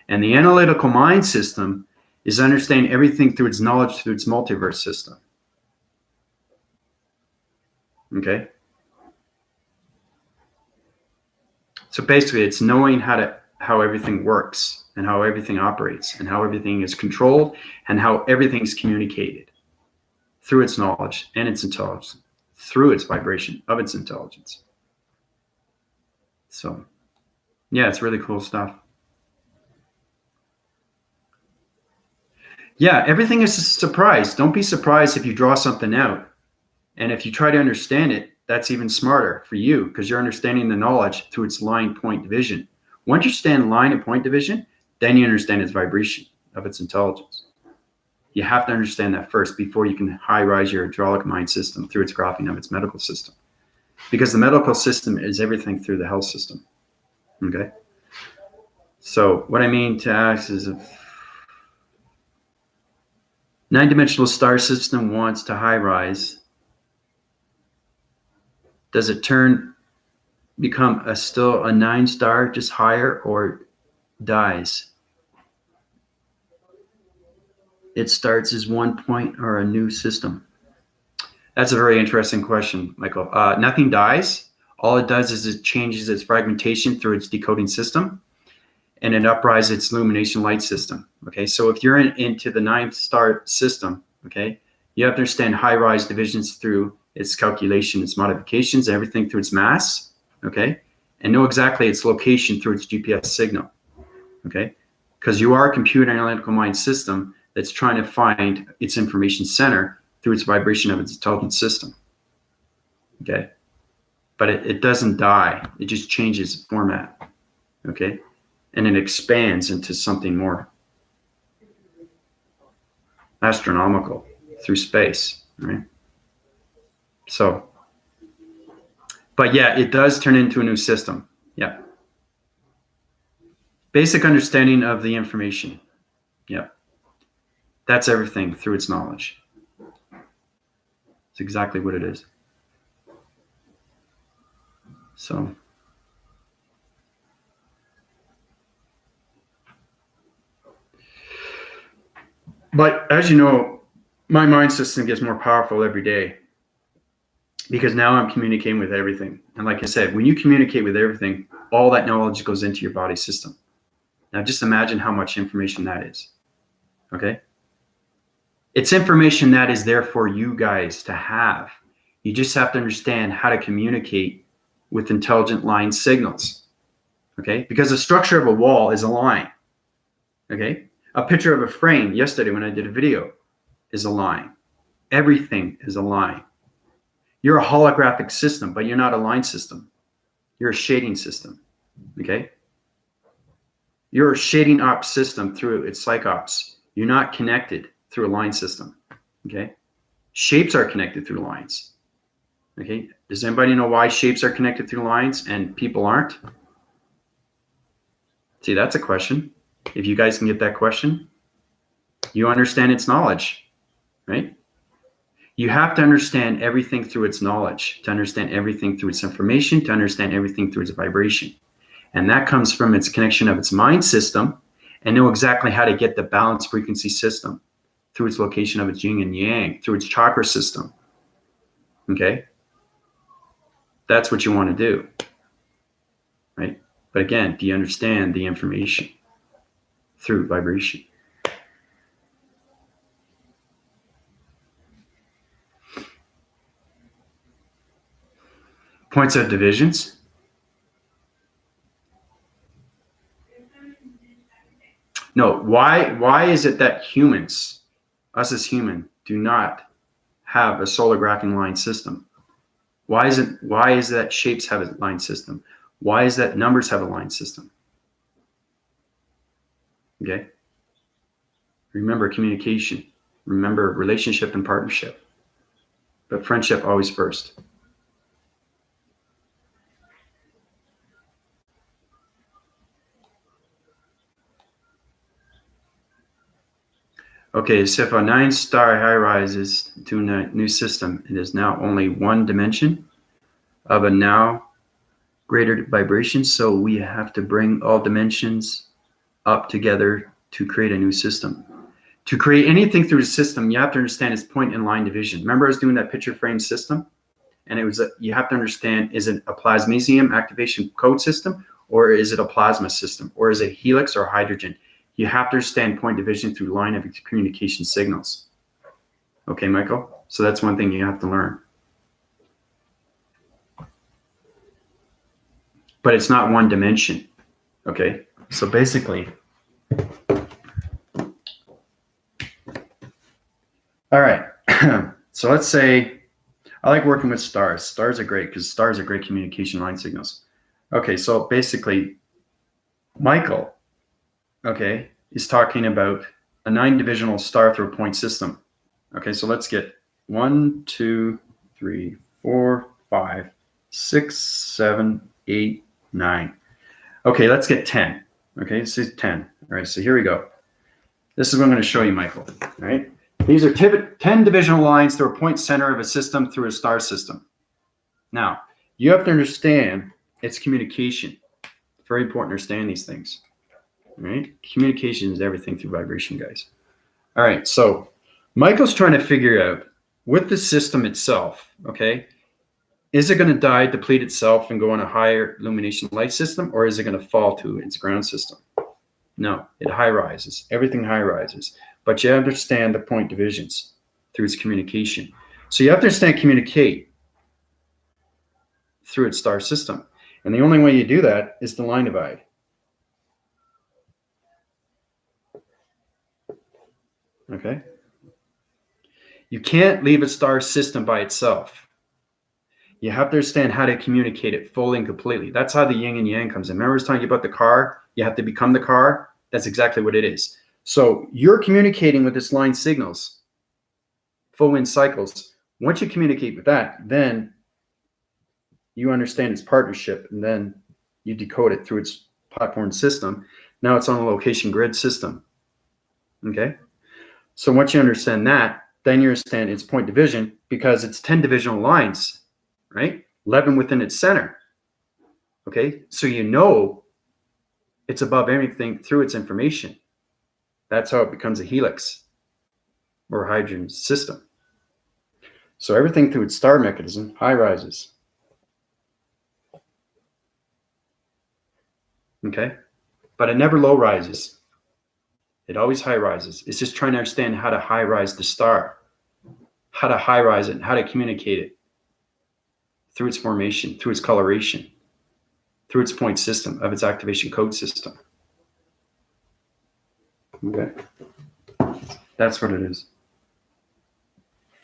And the analytical mind system is understanding everything through its knowledge, through its multiverse system. Okay? So basically, it's knowing how everything works and how everything operates and how everything is controlled and how everything is communicated through its knowledge and its intelligence, through its vibration of its intelligence. So, yeah, it's really cool stuff. Yeah, everything is a surprise. Don't be surprised if you draw something out. And if you try to understand it, that's even smarter for you because you're understanding the knowledge through its line point division. Once you understand line and point division, then you understand its vibration of its intelligence. You have to understand that first before you can high-rise your hydraulic mind system through its graphing of its medical system. Because the medical system is everything through the health system. Okay? So what I mean to ask is if nine-dimensional star system wants to high-rise, does it become still a 9-star, just higher, or dies? It starts as 1 point or a new system? That's a very interesting question, Michael. Nothing dies. All it does is it changes its fragmentation through its decoding system, and it uprises its illumination light system. Okay, so if you're into the 9-star system, okay, you have to understand high-rise divisions through its calculation, its modifications, everything through its mass, okay, and know exactly its location through its GPS signal, okay, because you are a computer analytical mind system that's trying to find its information center through its vibration of its intelligence system, okay, but it doesn't die. It just changes format, okay, and it expands into something more astronomical through space, right? So, but yeah, it does turn into a new system. Yeah. Basic understanding of the information. Yeah. That's everything through its knowledge. It's exactly what it is. So, but as you know, my mind system gets more powerful every day because now I'm communicating with everything. And like I said, when you communicate with everything, all that knowledge goes into your body system. Now just imagine how much information that is. Okay? It's information that is there for you guys to have. You just have to understand how to communicate with intelligent line signals. Okay? Because the structure of a wall is a line. Okay? A picture of a frame yesterday when I did a video is a line. Everything is a line. You're a holographic system, but you're not a line system. You're a shading system. Okay? You're a shading up system through its psychops. You're not connected through a line system. Okay? Shapes are connected through lines. Okay? Does anybody know why shapes are connected through lines and people aren't? See, that's a question. If you guys can get that question, you understand its knowledge, right? You have to understand everything through its knowledge, to understand everything through its information, to understand everything through its vibration. And that comes from its connection of its mind system and know exactly how to get the balanced frequency system through its location of its yin and yang, through its chakra system. Okay? That's what you want to do, right? But again, do you understand the information through vibration? Points of divisions. No, why is it that humans, us as human, do not have a solar graphing line system? Why is it that shapes have a line system? Why is that numbers have a line system? Okay? Remember communication. Remember relationship and partnership. But friendship always first. Okay, so if a 9-star high-rise is to a new system, it is now only one dimension of a now greater vibration. So we have to bring all dimensions up together to create a new system. To create anything through the system, you have to understand its point and line division. Remember I was doing that picture frame system? And it was you have to understand, is it a plasmasium activation code system, or is it a plasma system, or is it helix or hydrogen? You have to understand point division through line of communication signals. Okay, Michael? So that's one thing you have to learn. But it's not one dimension. Okay. So basically, all right. So let's say I like working with stars. Stars are great because stars are great communication line signals. Okay. So basically, Michael, okay, is talking about a 9-divisional star through point system. Okay. So let's get 1, 2, 3, 4, 5, 6, 7, 8, 9. Okay. Let's get 10. Okay. This is 10. All right. So here we go. This is what I'm going to show you, Michael. All right. These are 10 divisional lines through a point center of a system through a star system. Now, you have to understand it's communication. It's very important to understand these things. All right? Communication is everything through vibration, guys. All right. So Michael's trying to figure out with the system itself, okay, is it going to die, deplete itself, and go on a higher illumination light system, or is it going to fall to its ground system? No, it high rises. Everything high rises. But you understand the point divisions through its communication. So you have to understand communicate through its star system. And the only way you do that is the line divide. Okay? You can't leave a star system by itself. You have to understand how to communicate it fully and completely. That's how the yin and yang comes in. Remember I was telling you about the car? You have to become the car. That's exactly what it is. So you're communicating with this line signals, full wind cycles. Once you communicate with that, then you understand its partnership, and then you decode it through its platform system. Now it's on a location grid system. Okay? So once you understand that, then you understand its point division because it's 10 divisional lines, right? 11 within its center. Okay? So you know it's above everything through its information. That's how it becomes a helix or a hydrogen system. So everything through its star mechanism high rises. Okay? But it never low rises. It always high rises. It's just trying to understand how to high rise the star, how to high rise it, and how to communicate it through its formation, through its coloration, through its point system of its activation code system. Okay? That's what it is.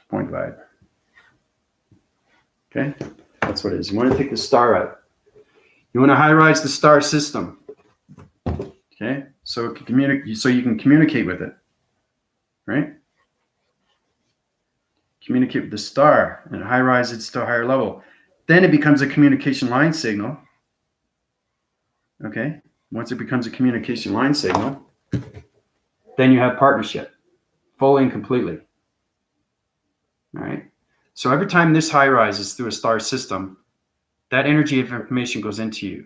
Point vibe. Okay? That's what it is. You want to take the star out. You want to high rise the star system. Okay? So it can so you can communicate with it. Right? Communicate with the star and high rise it to a higher level. Then it becomes a communication line signal. Okay? Once it becomes a communication line signal, then you have partnership, fully and completely. All right. So every time this high rises through a star system, that energy of information goes into you.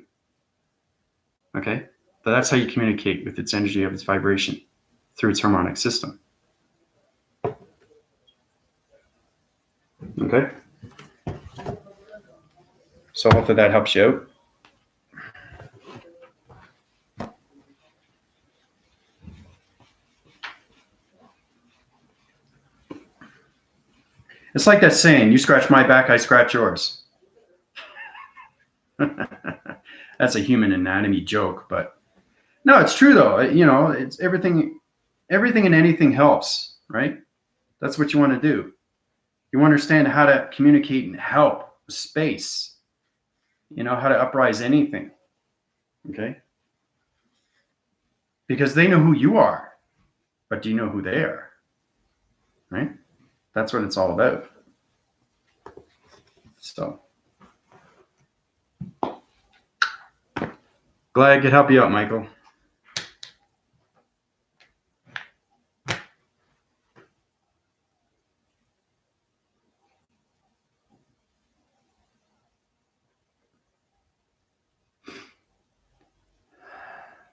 Okay. So that's how you communicate with its energy of its vibration through its harmonic system. Okay. So hopefully that helps you out. It's like that saying, you scratch my back, I scratch yours. That's a human anatomy joke, but no, it's true though. You know, it's everything and anything helps, right? That's what you want to do. You understand how to communicate and help space. You know, how to uprise anything. Okay? Because they know who you are, but do you know who they are? Right? That's what it's all about. So, glad I could help you out, Michael.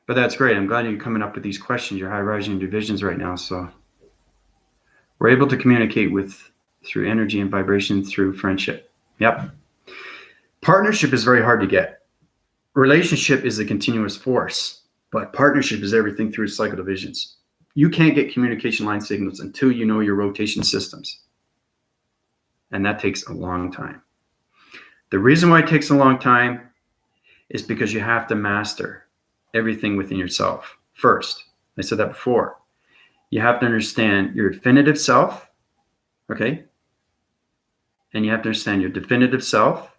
But that's great. I'm glad you're coming up with these questions. You're high rising divisions right now. So we're able to communicate through energy and vibration through friendship. Yep. Partnership is very hard to get. Relationship is a continuous force, but partnership is everything through cycle divisions. You can't get communication line signals until you know your rotation systems. And that takes a long time. The reason why it takes a long time is because you have to master everything within yourself first. I said that before. You have to understand your definitive self, okay? And you have to understand your definitive self.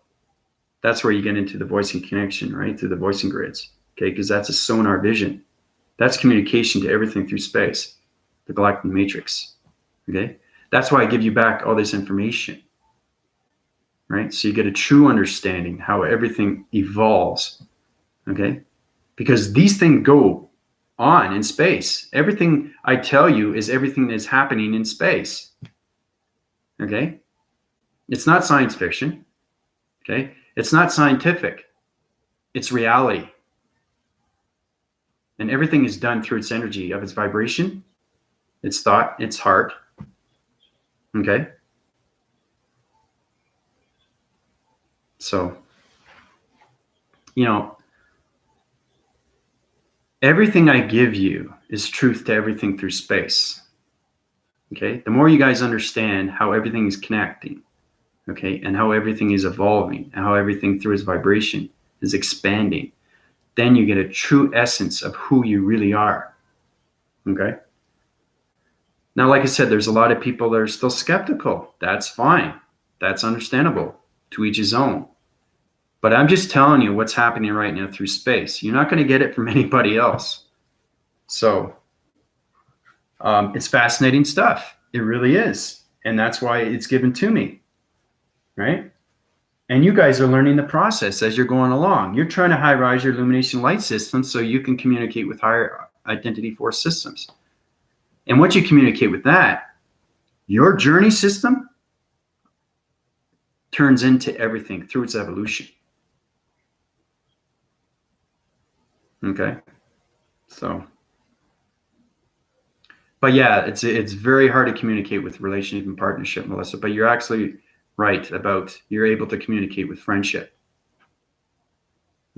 That's where you get into the voicing connection, right? Through the voicing grids, okay? Because that's a sonar vision. That's communication to everything through space, the galactic matrix, okay? That's why I give you back all this information, right? So you get a true understanding how everything evolves, okay? Because these things go on in space. Everything I tell you is everything that's happening in space, okay? It's not science fiction, okay? It's not scientific. It's reality. And everything is done through its energy of its vibration, its thought, its heart, okay? So, everything I give you is truth to everything through space, okay? The more you guys understand how everything is connecting, okay, and how everything is evolving, and how everything through its vibration is expanding, then you get a true essence of who you really are, okay? Now, like I said, there's a lot of people that are still skeptical. That's fine. That's understandable. To each his own. But I'm just telling you what's happening right now through space. You're not going to get it from anybody else. So it's fascinating stuff. It really is. And that's why it's given to me, right? And you guys are learning the process as you're going along. You're trying to high-rise your illumination light system so you can communicate with higher identity force systems. And once you communicate with that, your journey system turns into everything through its evolution. Okay? So, but yeah, it's very hard to communicate with relationship and partnership, Melissa, but you're actually right about you're able to communicate with friendship.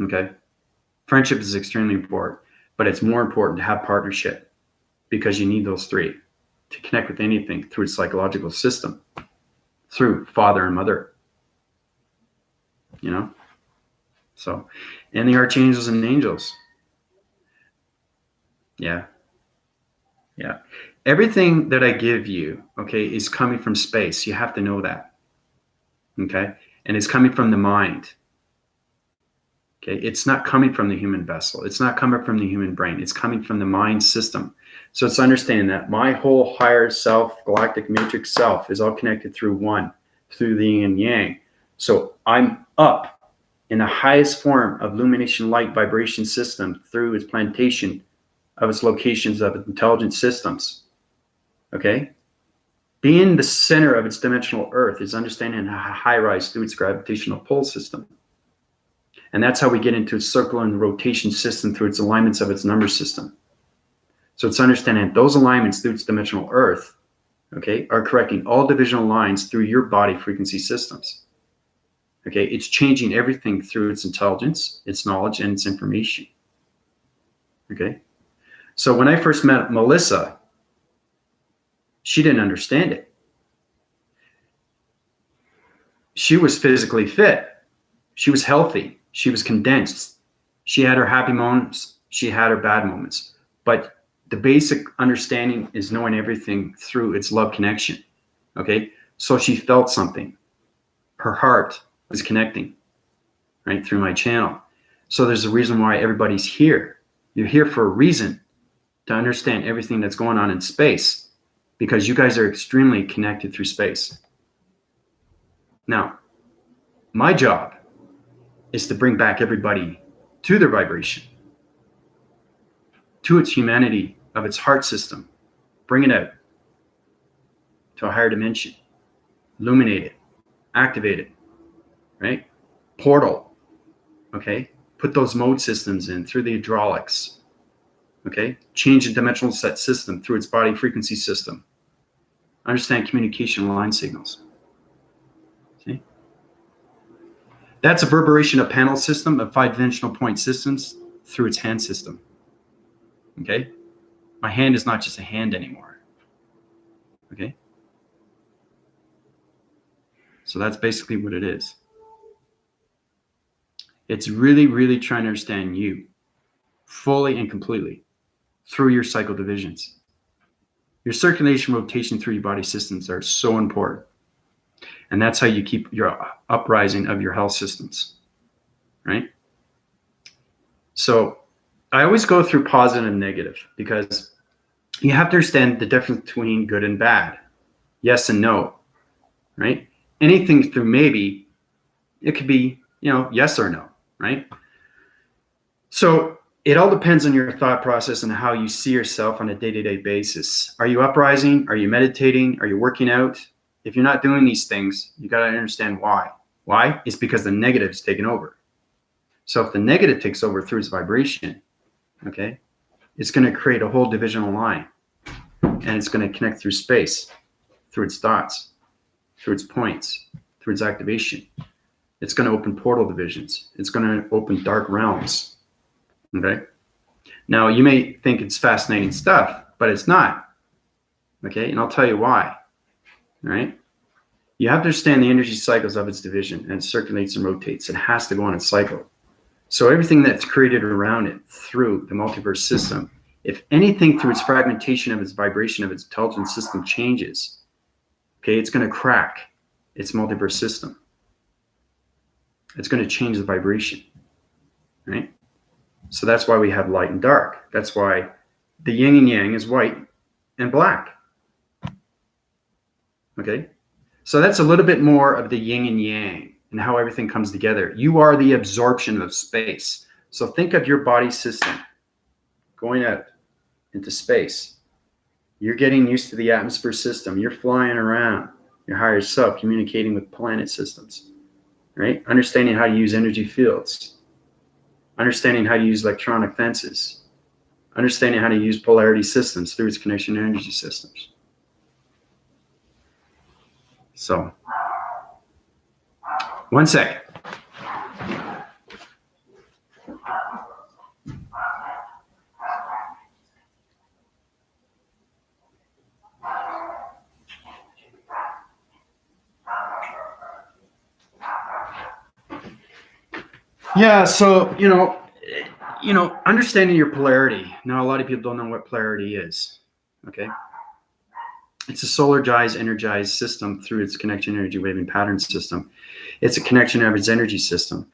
Okay? Friendship is extremely important, but it's more important to have partnership because you need those three to connect with anything through its psychological system, through father and mother, So, and the archangels and angels. Yeah. Everything that I give you, okay, is coming from space. You have to know that. Okay? And it's coming from the mind. Okay? It's not coming from the human vessel. It's not coming from the human brain. It's coming from the mind system. So it's understanding that my whole higher self, galactic matrix self, is all connected through one, through the yin and yang. So I'm up in the highest form of illumination light vibration system through its plantation of its locations of intelligent systems. Okay? Being the center of its dimensional earth is understanding how high rise through its gravitational pull system. And that's how we get into its circle and rotation system through its alignments of its number system. So it's understanding those alignments through its dimensional earth, okay, are correcting all divisional lines through your body frequency systems. Okay, it's changing everything through its intelligence, its knowledge, and its information. Okay, so when I first met Melissa, she didn't understand it. She was physically fit. She was healthy. She was condensed. She had her happy moments. She had her bad moments. But the basic understanding is knowing everything through its love connection. Okay, so she felt something. Her heart was connecting, right, through my channel. So there's a reason why everybody's here. You're here for a reason, to understand everything that's going on in space, because you guys are extremely connected through space. Now, my job is to bring back everybody to their vibration, to its humanity of its heart system. Bring it out to a higher dimension, illuminate it, activate it, right? Portal, okay? Put those mode systems in through the hydraulics, okay? Change the dimensional set system through its body frequency system. Understand communication line signals. See? That's a reverberation of panel system of 5-dimensional point systems through its hand system. Okay? My hand is not just a hand anymore. Okay? So that's basically what it is. It's really, really trying to understand you fully and completely through your cycle divisions. Your circulation, rotation through your body systems are so important. And that's how you keep your uprising of your health systems, right? So I always go through positive and negative because you have to understand the difference between good and bad, yes and no, right? Anything through maybe, it could be, yes or no, right? So it all depends on your thought process and how you see yourself on a day-to-day basis. Are you uprising? Are you meditating? Are you working out? If you're not doing these things, you got to understand why. Why? It's because the negative's taken over. So if the negative takes over through its vibration, okay, it's going to create a whole divisional line, and it's going to connect through space, through its dots, through its points, through its activation. It's going to open portal divisions. It's going to open dark realms. Okay. Now you may think it's fascinating stuff, but it's not. Okay. And I'll tell you why. All right. You have to understand the energy cycles of its division, and it circulates and rotates. It has to go on its cycle. So everything that's created around it through the multiverse system, if anything through its fragmentation of its vibration of its intelligence system changes, okay, it's going to crack its multiverse system. It's going to change the vibration, right? So that's why we have light and dark. That's why the yin and yang is white and black. Okay? So that's a little bit more of the yin and yang and how everything comes together. You are the absorption of space. So think of your body system going out into space. You're getting used to the atmosphere system. You're flying around your higher self, communicating with planet systems, right? Understanding how to use energy fields. Understanding how to use electronic fences, understanding how to use polarity systems through its connection to energy systems. So, one sec. Yeah, so, understanding your polarity. Now, a lot of people don't know what polarity is, okay? It's a solarized, energized system through its connection energy waving pattern system. It's a connection of its energy system.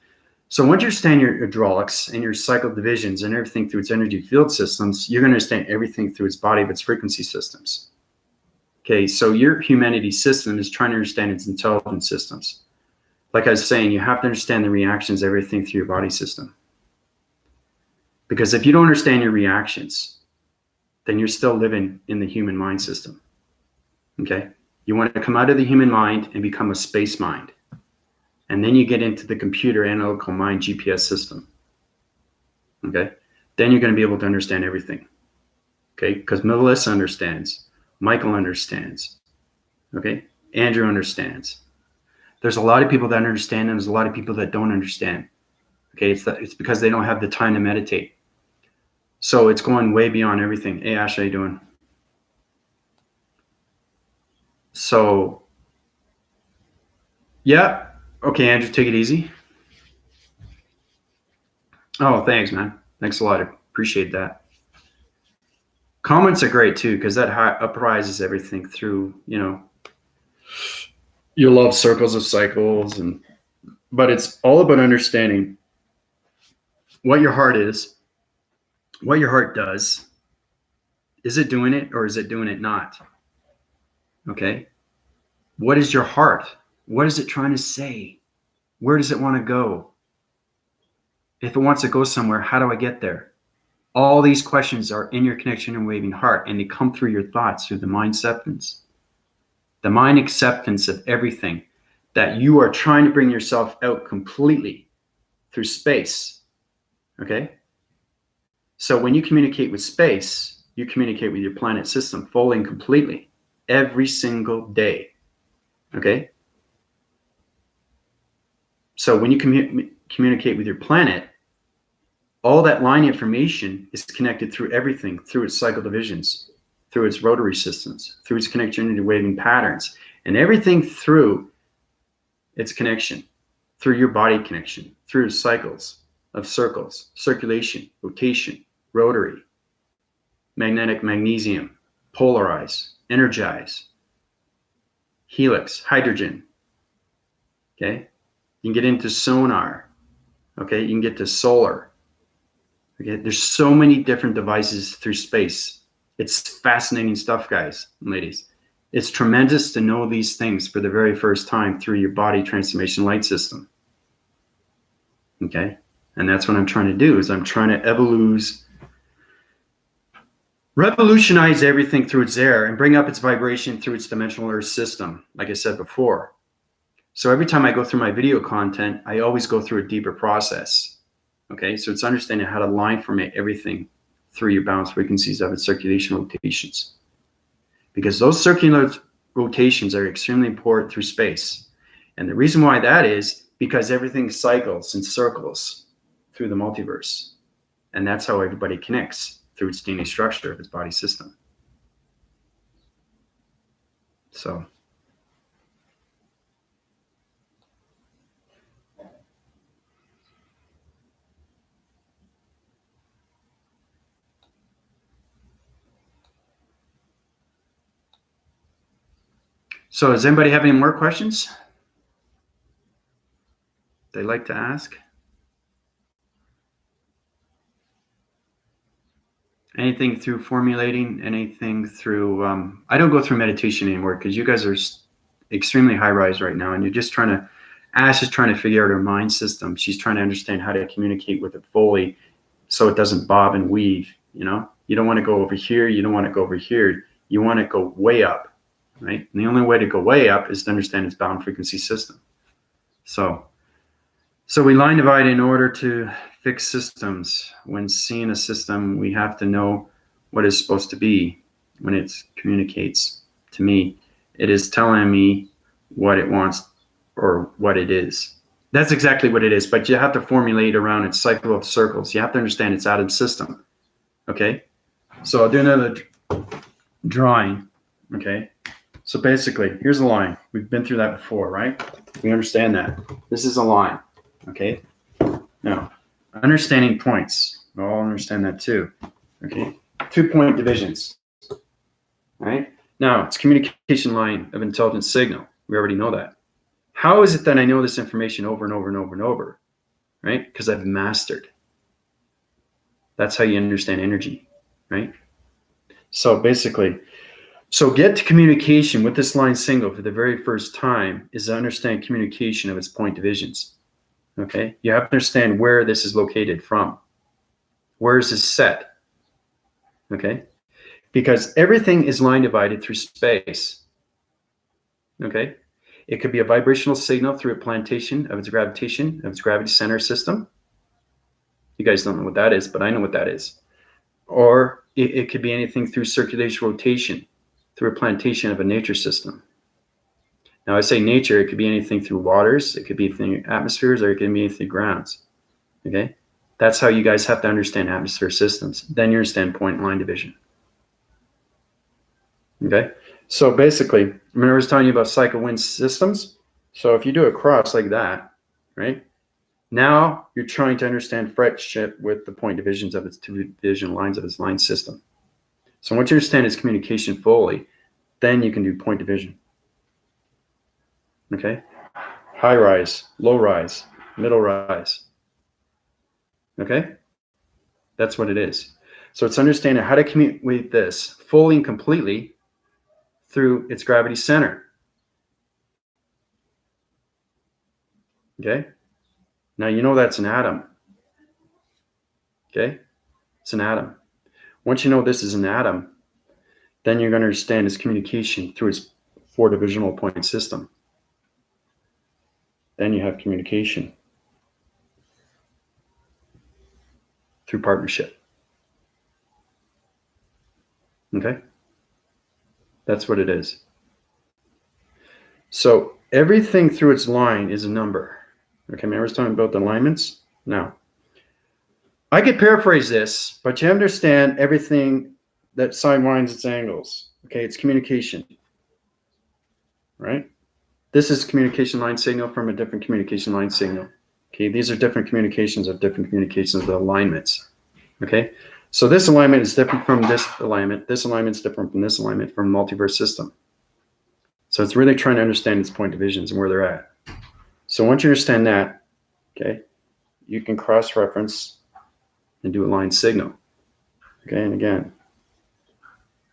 So once you understand your hydraulics and your cycle divisions and everything through its energy field systems, you're going to understand everything through its body of its frequency systems. Okay, so your humanity system is trying to understand its intelligence systems. Like I was saying, you have to understand the reactions, everything through your body system. Because if you don't understand your reactions, then you're still living in the human mind system. Okay? You want to come out of the human mind and become a space mind. And then you get into the computer analytical mind GPS system. Okay? Then you're going to be able to understand everything. Okay? Because Melissa understands. Michael understands. Okay? Andrew understands. There's a lot of people that understand, and there's a lot of people that don't understand. Okay? It's because they don't have the time to meditate. So it's going way beyond everything. Hey, Ash, how you doing? So, yeah. Okay, Andrew, take it easy. Oh, thanks, man. Thanks a lot. I appreciate that. Comments are great too, because that uprises everything through, your love circles of cycles, but it's all about understanding what your heart is, what your heart does. Is it doing it or is it doing it not? Okay. What is your heart? What is it trying to say? Where does it want to go? If it wants to go somewhere, how do I get there? All these questions are in your connection and waving heart, and they come through your thoughts, through the mind acceptance. The mind acceptance of everything, that you are trying to bring yourself out completely through space. Okay? So when you communicate with space, you communicate with your planet system fully and completely every single day. Okay? So when you communicate with your planet, all that line information is connected through everything, through its cycle divisions, through its rotary systems, through its connection to waving patterns, and everything through its connection through your body connection, through cycles of circles, circulation, rotation, rotary, magnetic magnesium, polarize, energize, helix, hydrogen. Okay. You can get into sonar. Okay. You can get to solar. Okay. There's so many different devices through space. It's fascinating stuff, guys and ladies. It's tremendous to know these things for the very first time through your body transformation light system. Okay. And that's what I'm trying to do, is I'm trying to revolutionize everything through its air and bring up its vibration through its dimensional earth system, like I said before. So every time I go through my video content, I always go through a deeper process. Okay. So it's understanding how to line formate everything through your balance frequencies of its circulation rotations. Because those circular rotations are extremely important through space. And the reason why that is because everything cycles and circles through the multiverse. And that's how everybody connects, through its DNA structure of its body system. So does anybody have any more questions they'd like to ask? Anything through formulating, anything through, I don't go through meditation anymore because you guys are extremely high rise right now, and you're just trying to, Ash is trying to figure out her mind system. She's trying to understand how to communicate with it fully so it doesn't bob and weave, you know? You don't want to go over here, you don't want to go over here, you want to go way up, right? And the only way to go way up is to understand its bound frequency system. So we line divide in order to fix systems. When seeing a system, we have to know what it's supposed to be. When it communicates to me, it is telling me what it wants or what it is. That's exactly what it is, but you have to formulate around its cycle of circles. You have to understand its atom system. Okay, so I'll do another drawing. Okay, so basically, here's a line. We've been through that before, right? We understand that. This is a line. Okay, now understanding points. We all understand that too. Okay, 2-point divisions. All right, now it's communication line of intelligent signal. We already know that. How is it that I know this information over and over and over and over? Right, because I've mastered. That's how you understand energy, right? So basically, get to communication with this line single for the very first time is to understand communication of its point divisions. Okay, you have to understand where this is located from. Where is this set? Okay, because everything is line divided through space. Okay, it could be a vibrational signal through a plantation of its gravitation, of its gravity center system. You guys don't know what that is, but I know what that is. Or it could be anything through circulation rotation, through a plantation of a nature system. Now I say nature, it could be anything through waters, it could be through atmospheres, or it can be through grounds. Okay, that's how you guys have to understand atmosphere systems. Then you understand point line division. Okay, so basically, remember I was telling you about cycle wind systems. So if you do a cross like that, right? Now you're trying to understand friendship with the point divisions of its two division lines of its line system. So once you understand its communication fully, then you can do point division. Okay, high rise, low rise, middle rise. Okay, that's what it is. So it's understanding how to communicate this fully and completely through its gravity center. Okay, now you know that's an atom. Okay, it's an atom. Once you know this is an atom, then you're going to understand its communication through its 4-divisional point system. Then you have communication through partnership. Okay? That's what it is. So everything through its line is a number. Okay, remember I was talking about the alignments? Now, I could paraphrase this, but you understand everything that side winds its angles. Okay, it's communication. Right? This is communication line signal from a different communication line signal. Okay, these are different communications of alignments. Okay, so this alignment is different from this alignment. This alignment is different from this alignment from a multiverse system. So it's really trying to understand its point divisions and where they're at. So once you understand that, okay, you can cross-reference and do a line signal. Okay, and again,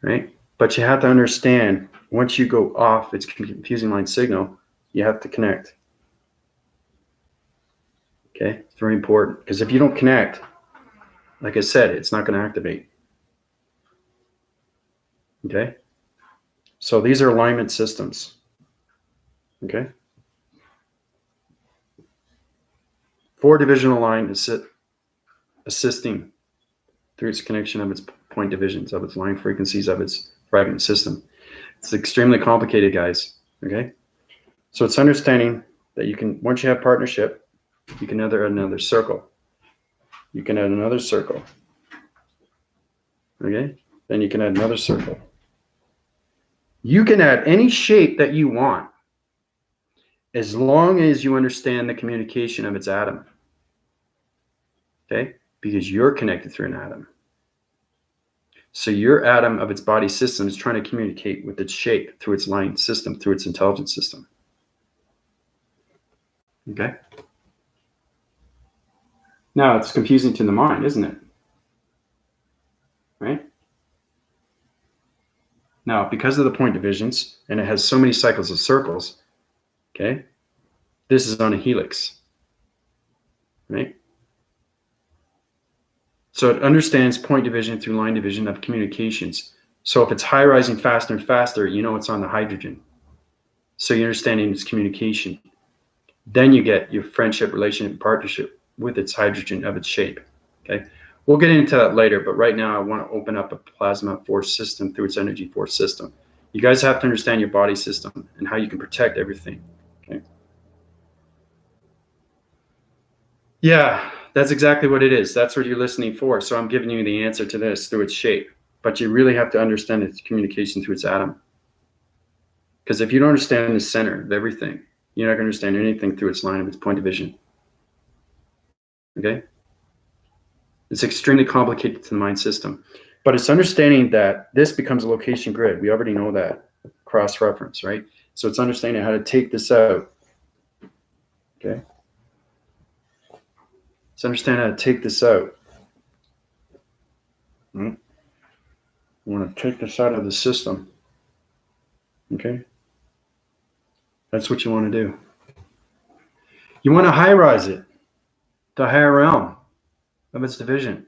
right? But you have to understand, once you go off its confusing line signal, you have to connect. Okay, it's very important, because if you don't connect, like I said, it's not going to activate. Okay, so these are alignment systems. Okay, 4-divisional line assisting through its connection of its point divisions, of its line frequencies, of its fragment system. It's extremely complicated, guys. Okay, so it's understanding that you can, once you have partnership, you can add another circle. You can add another circle. Okay, then you can add another circle. You can add any shape that you want, as long as you understand the communication of its atom. Okay, because you're connected through an atom. So your atom of its body system is trying to communicate with its shape through its line system, through its intelligence system. Okay. Now it's confusing to the mind, isn't it? Right? Now, because of the point divisions, and it has so many cycles of circles, okay, this is on a helix, right? So it understands point division through line division of communications. So if it's high rising faster and faster, you know it's on the hydrogen. So you're understanding its communication. Then you get your friendship, relationship, partnership with its hydrogen of its shape. Okay, we'll get into that later, but right now I want to open up a plasma force system through its energy force system. You guys have to understand your body system and how you can protect everything. Okay. Yeah, that's exactly what it is. That's what you're listening for. So I'm giving you the answer to this through its shape, but you really have to understand its communication through its atom. Because if you don't understand the center of everything, you're not going to understand anything through its line of its point division. Okay? It's extremely complicated to the mind system, but it's understanding that this becomes a location grid. We already know that, cross-reference, right? So it's understanding how to take this out. Okay? It's understanding how to take this out. You want to take this out of the system. Okay? That's what you want to do. You want to high rise it to a higher realm of its division.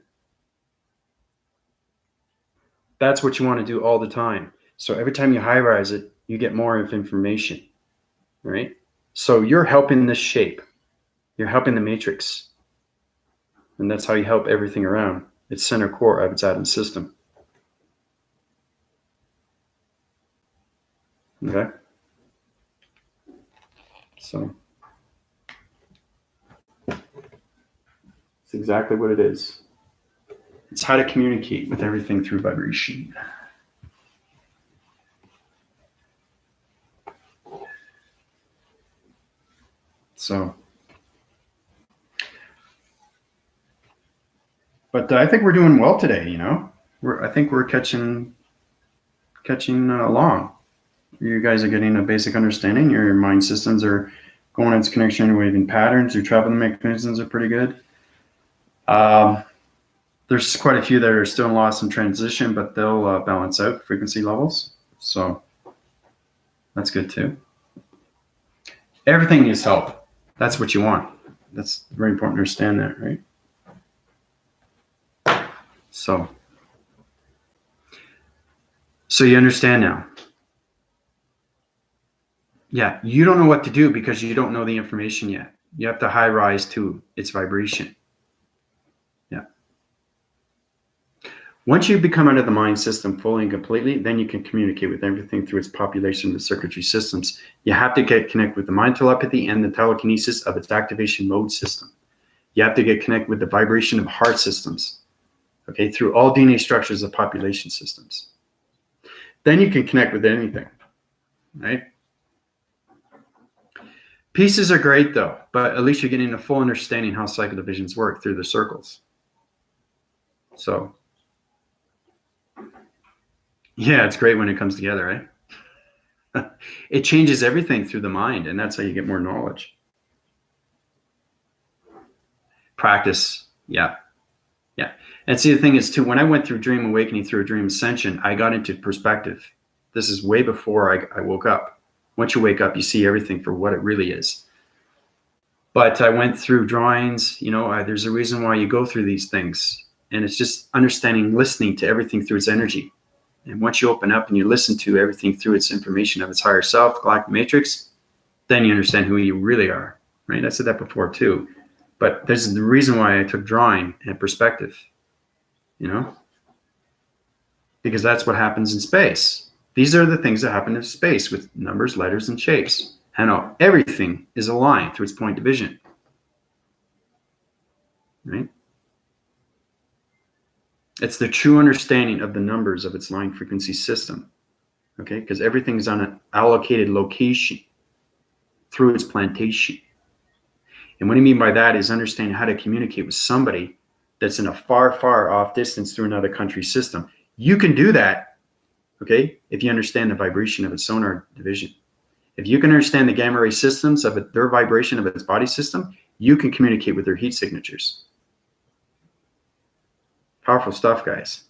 That's what you want to do all the time. So every time you high rise it, you get more information, right? So you're helping this shape. You're helping the matrix. And that's how you help everything around its center core of its atom system. Okay? So it's exactly what it is. It's how to communicate with everything through vibration. So, but I think we're doing well today. You know, I think we're catching along. You guys are getting a basic understanding. Your mind systems are going its connection waving patterns. Your traveling mechanisms are pretty good. There's quite a few that are still lost in transition, but they'll balance out frequency levels. So that's good too. Everything needs help. That's what you want. That's very important to understand that, right? So you understand now. Yeah, you don't know what to do because you don't know the information yet. You have to high rise to its vibration. Yeah. Once you become under the mind system fully and completely, then you can communicate with everything through its population of the circuitry systems. You have to get connected with the mind telepathy and the telekinesis of its activation mode system. You have to get connected with the vibration of heart systems, okay, through all DNA structures of population systems. Then you can connect with anything, right? Pieces are great though, but at least you're getting a full understanding how cycle divisions work through the circles. So yeah, it's great when it comes together, right? It changes everything through the mind, and that's how you get more knowledge. Practice. Yeah. Yeah. And see, the thing is too, when I went through dream awakening through a dream ascension, I got into perspective. This is way before I woke up. Once you wake up, you see everything for what it really is. But I went through drawings, there's a reason why you go through these things. And it's just understanding, listening to everything through its energy. And once you open up and you listen to everything through its information of its higher self, galactic matrix, then you understand who you really are, right? I said that before too. But this is the reason why I took drawing and perspective, because that's what happens in space. These are the things that happen in space with numbers, letters, and shapes. And everything is aligned through its point division, right? It's the true understanding of the numbers of its line frequency system, okay? Because everything's on an allocated location through its plantation. And what I mean by that is understanding how to communicate with somebody that's in a far, far off distance through another country system. You can do that, okay, if you understand the vibration of its sonar division. If you can understand the gamma ray systems of their vibration of its body system, you can communicate with their heat signatures. Powerful stuff, guys.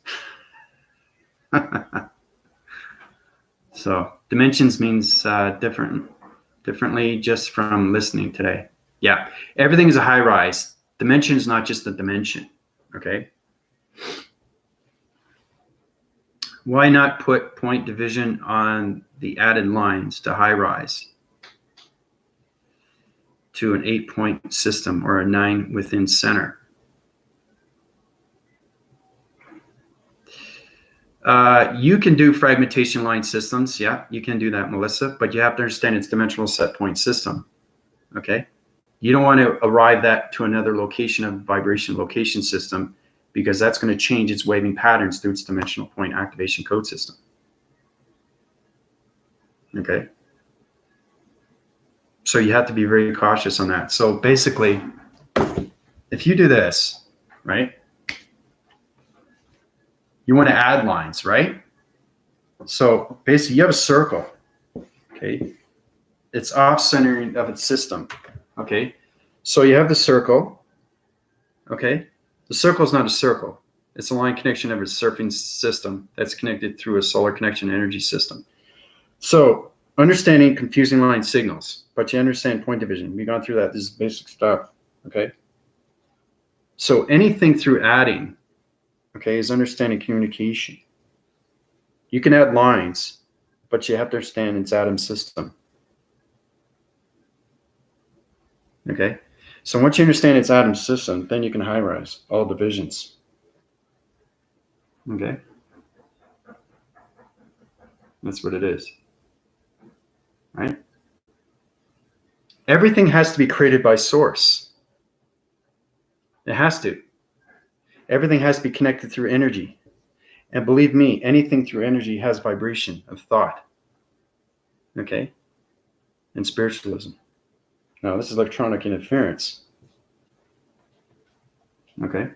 So dimensions means differently just from listening today. Yeah, everything is a high rise. Dimension is not just a dimension, okay? Why not put point division on the added lines to high rise to an 8-point system or a 9 within center? You can do fragmentation line systems. Yeah, you can do that, Melissa, but you have to understand it's dimensional set point system, okay? You don't want to arrive that to another location of vibration location system, because that's going to change its waving patterns through its dimensional point activation code system. Okay. So you have to be very cautious on that. So basically, if you do this, right, you want to add lines, right? So basically you have a circle, okay? It's off-centering of its system, okay? So you have the circle, okay? The circle is not a circle. It's a line connection of its surfing system that's connected through a solar connection energy system. So understanding confusing line signals, but you understand point division. We've gone through that. This is basic stuff, okay? So anything through adding, okay, is understanding communication. You can add lines, but you have to understand its atom system. Okay, so once you understand its atom system, then you can high rise all divisions. Okay, that's what it is, right? Everything has to be created by source. It has to. Everything has to be connected through energy. And believe me, anything through energy has vibration of thought. Okay? And spiritualism. Now, this is electronic interference. Okay?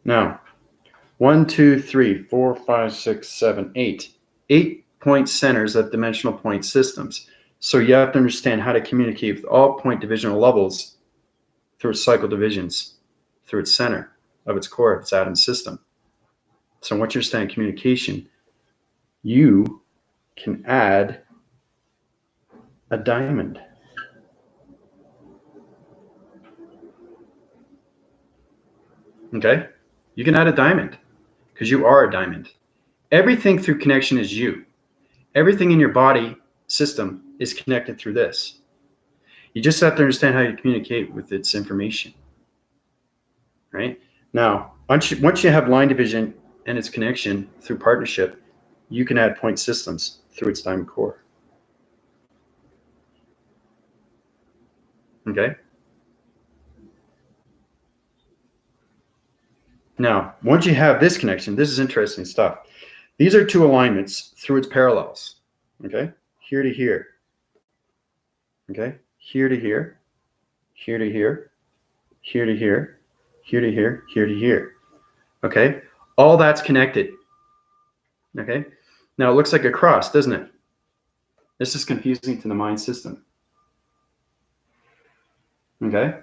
Now, 1, 2, 3, 4, 5, 6, 7, 8. 8-point centers of dimensional point systems. So you have to understand how to communicate with all point divisional levels through its cycle divisions, through its center of its core, of its atom system. So once you understand communication, you can add a diamond. Okay? You can add a diamond because you are a diamond. Everything through connection is you. Everything in your body system is connected through this. You just have to understand how you communicate with its information. Right? Now, once you have line division and its connection through partnership, you can add point systems through its diamond core. Okay? Now, once you have this connection, this is interesting stuff. These are two alignments through its parallels. Okay? Here to here. Okay, here to here, here to here, here to here, here to here, here to here. Okay, all that's connected. Okay, now it looks like a cross, doesn't it? This is confusing to the mind system. Okay,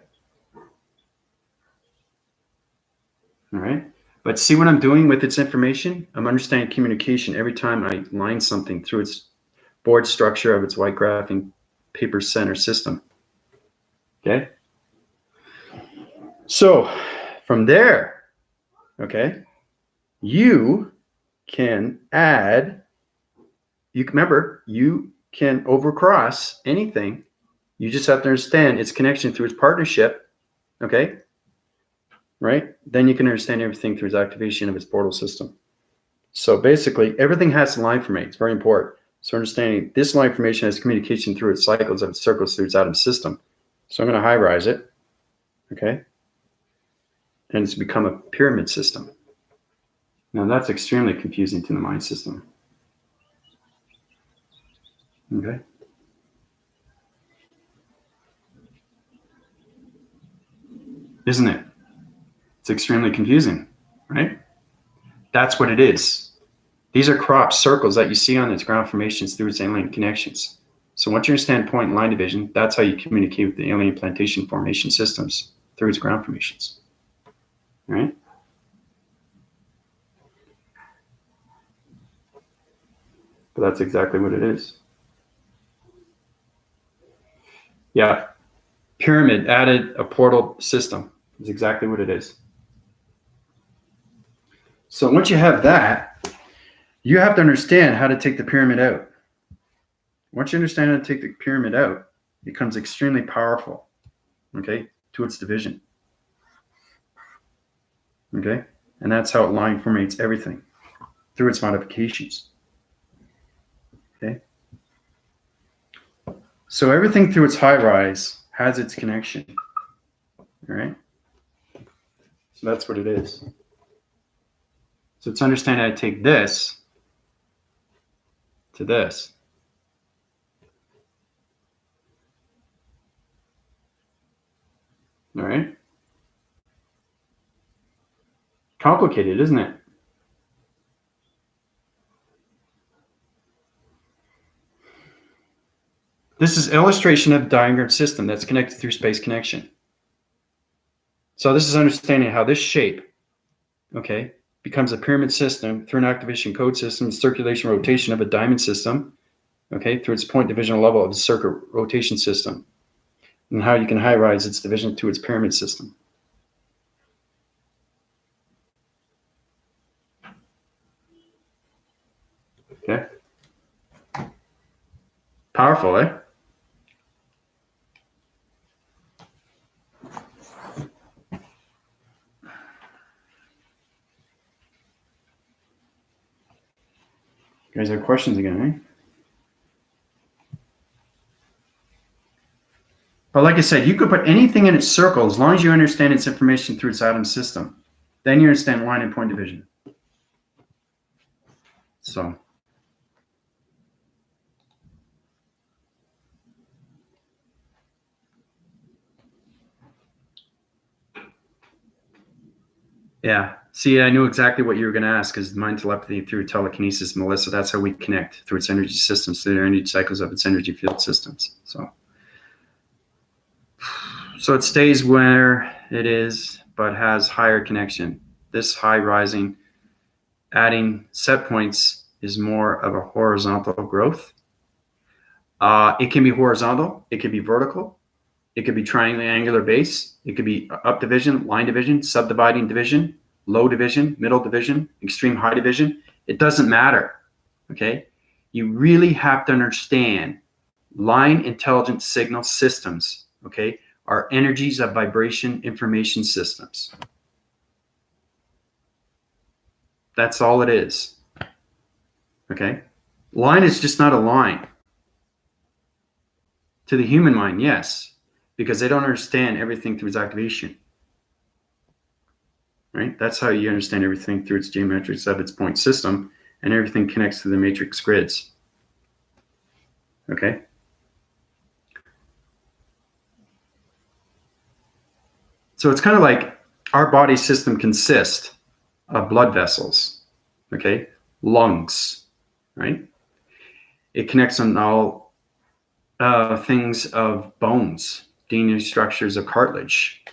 all right. But see what I'm doing with its information? I'm understanding communication every time I line something through its board structure of its white graphing paper center system. Okay. So from there, okay, you can add, you remember, you can overcross anything. You just have to understand its connection through its partnership. Okay. Right. Then you can understand everything through its activation of its portal system. So basically, everything has to line formate. It's very important. So understanding this line formation has communication through its cycles of its circles through its atom system. So I'm going to high rise it. Okay. And it's become a pyramid system. Now that's extremely confusing to the mind system. Okay. Isn't it? It's extremely confusing, right? That's what it is. These are cropped circles that you see on its ground formations through its alien connections. So once you understand point and line division, that's how you communicate with the alien plantation formation systems through its ground formations. All right? But that's exactly what it is. Yeah. Pyramid added a portal system. Is exactly what it is. So once you have that, you have to understand how to take the pyramid out. Once you understand how to take the pyramid out, it becomes extremely powerful, okay, to its division. Okay? And that's how it line formates everything through its modifications. Okay? So everything through its high rise has its connection. All right? So that's what it is. So it's understanding how to take this to this. All right? Complicated, isn't it? This is illustration of the diagram system that's connected through space connection. So this is understanding how this shape, okay, becomes a pyramid system through an activation code system, circulation rotation of a diamond system, okay, through its point divisional level of the circuit rotation system, and how you can high rise its division to its pyramid system. Okay. Powerful, eh? You guys have questions again, eh? But like I said, you could put anything in its circle as long as you understand its information through its atom system. Then you understand line and point division. So, yeah. See, I knew exactly what you were going to ask because mind telepathy through telekinesis, Melissa, that's how we connect through its energy systems, through the energy cycles of its energy field systems. So it stays where it is, but has higher connection. This high rising, adding set points is more of a horizontal growth. It can be horizontal. It could be vertical. It could be triangular base. It could be up division, line division, subdividing division, low division, middle division, extreme high division. It doesn't matter. Okay. You really have to understand line intelligent signal systems. Okay. Are energies of vibration information systems. That's all it is. Okay. Line is just not a line. To the human mind, yes, because they don't understand everything through its activation. Right? That's how you understand everything through its geometrics of its point system, and everything connects to the matrix grids. Okay? So it's kind of like our body system consists of blood vessels, okay, lungs, right? It connects on all things of bones, DNA structures of cartilage.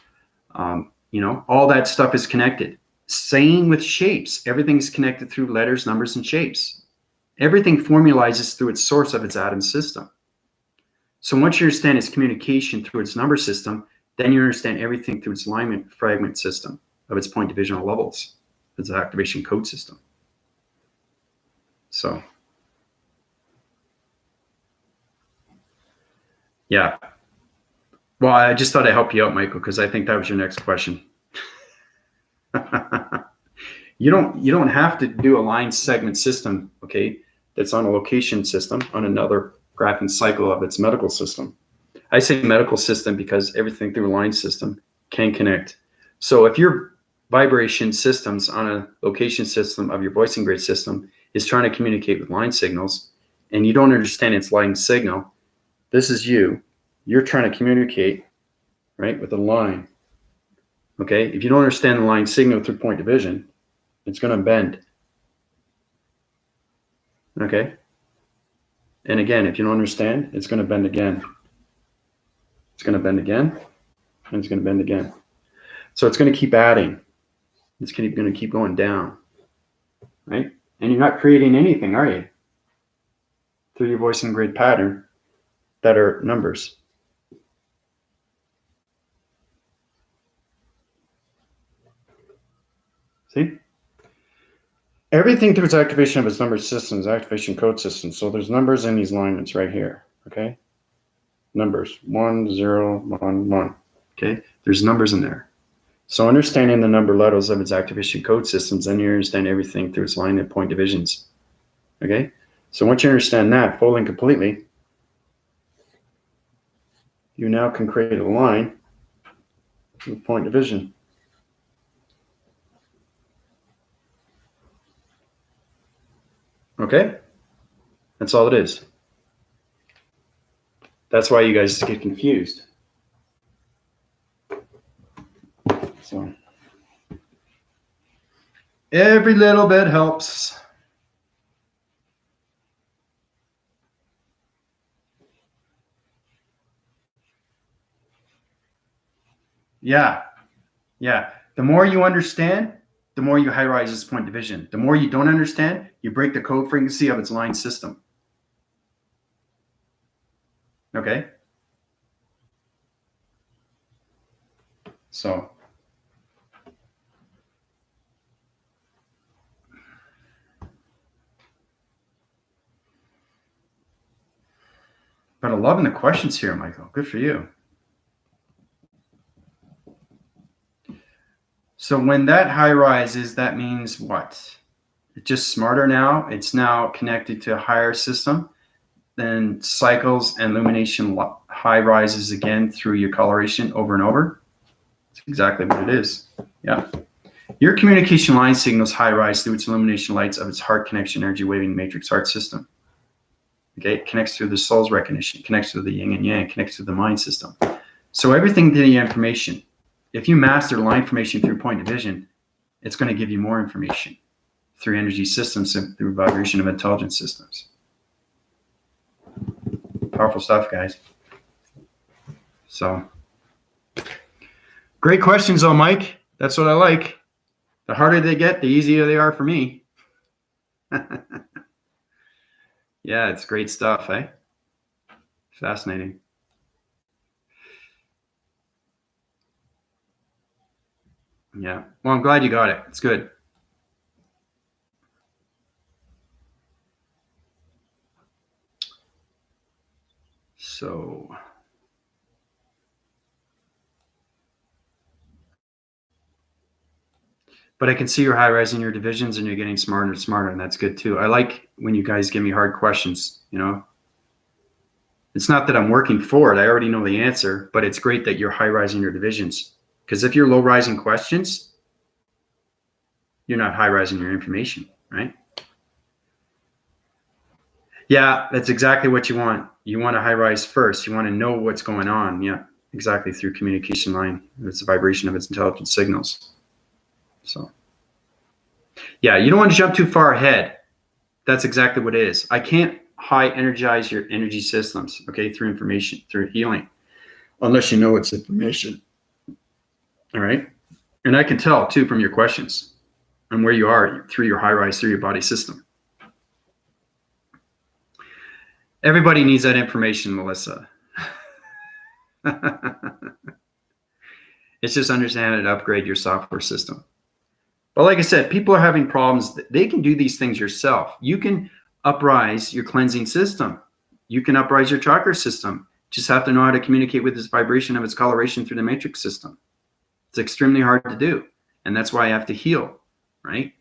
All that stuff is connected. Same with shapes. Everything's connected through letters, numbers, and shapes. Everything formalizes through its source of its atom system. So once you understand its communication through its number system, then you understand everything through its alignment fragment system of its point divisional levels, its activation code system. So, yeah. Well, I just thought I'd help you out, Michael, because I think that was your next question. You don't have to do a line segment system, okay, that's on a location system on another graphing cycle of its medical system. I say medical system because everything through a line system can connect. So if your vibration systems on a location system of your voicing grid system is trying to communicate with line signals and you don't understand its line signal, this is you're trying to communicate, right, with a line. Okay, if you don't understand the line signal through point division, it's going to bend. Okay, and again, if you don't understand, it's going to bend again. It's going to bend again, and it's going to bend again. So it's going to keep adding. It's going to keep going down, right? And you're not creating anything, are you? Through your voicing grid pattern that are numbers. See? Everything through its activation of its number systems, activation code systems. So there's numbers in these alignments right here, okay? Numbers, 1, 0, 1, 1, okay? There's numbers in there. So understanding the number levels of its activation code systems, then you understand everything through its line and point divisions, okay? So once you understand that fully and completely, you now can create a line with point division. Okay? That's all it is. That's why you guys get confused. So every little bit helps. Yeah. The more you understand, the more you high rise its point division. The more you don't understand, you break the code frequency of its line system. Okay? So but I'm loving the questions here, Michael. Good for you. So when that high rises, that means what? It's just smarter now. It's now connected to a higher system. Then cycles and illumination high rises again through your coloration over and over. That's exactly what it is. Yeah. Your communication line signals high rise through its illumination lights of its heart connection energy waving matrix heart system. Okay, it connects through the soul's recognition, connects through the yin and yang, connects through the mind system. So everything to the information. If you master line formation through point division, it's going to give you more information through energy systems and through vibration of intelligence systems. Powerful stuff, guys. So, great questions, though, Mike. That's what I like. The harder they get, the easier they are for me. Yeah, it's great stuff, eh? Fascinating. Yeah. Well, I'm glad you got it. It's good. So, but I can see you're high rising your divisions and you're getting smarter and smarter, and that's good too. I like when you guys give me hard questions, you know. It's not that I'm working for it. I already know the answer, but it's great that you're high rising your divisions. Because if you're low rising questions, you're not high rising your information, right? Yeah, that's exactly what you want. You want to high rise first. You want to know what's going on. Yeah. exactly through communication line. It's the vibration of its intelligent signals. So, yeah, you don't want to jump too far ahead. That's exactly what it is. I can't high energize your energy systems, okay, through information, through healing, unless you know it's information. All right. And I can tell too from your questions and where you are through your high rise, through your body system. Everybody needs that information, Melissa. It's just understand how to upgrade your software system. But like I said, people are having problems. They can do these things yourself. You can uprise your cleansing system. You can uprise your chakra system. Just have to know how to communicate with this vibration of its coloration through the matrix system. It's extremely hard to do. And that's why I have to heal, right?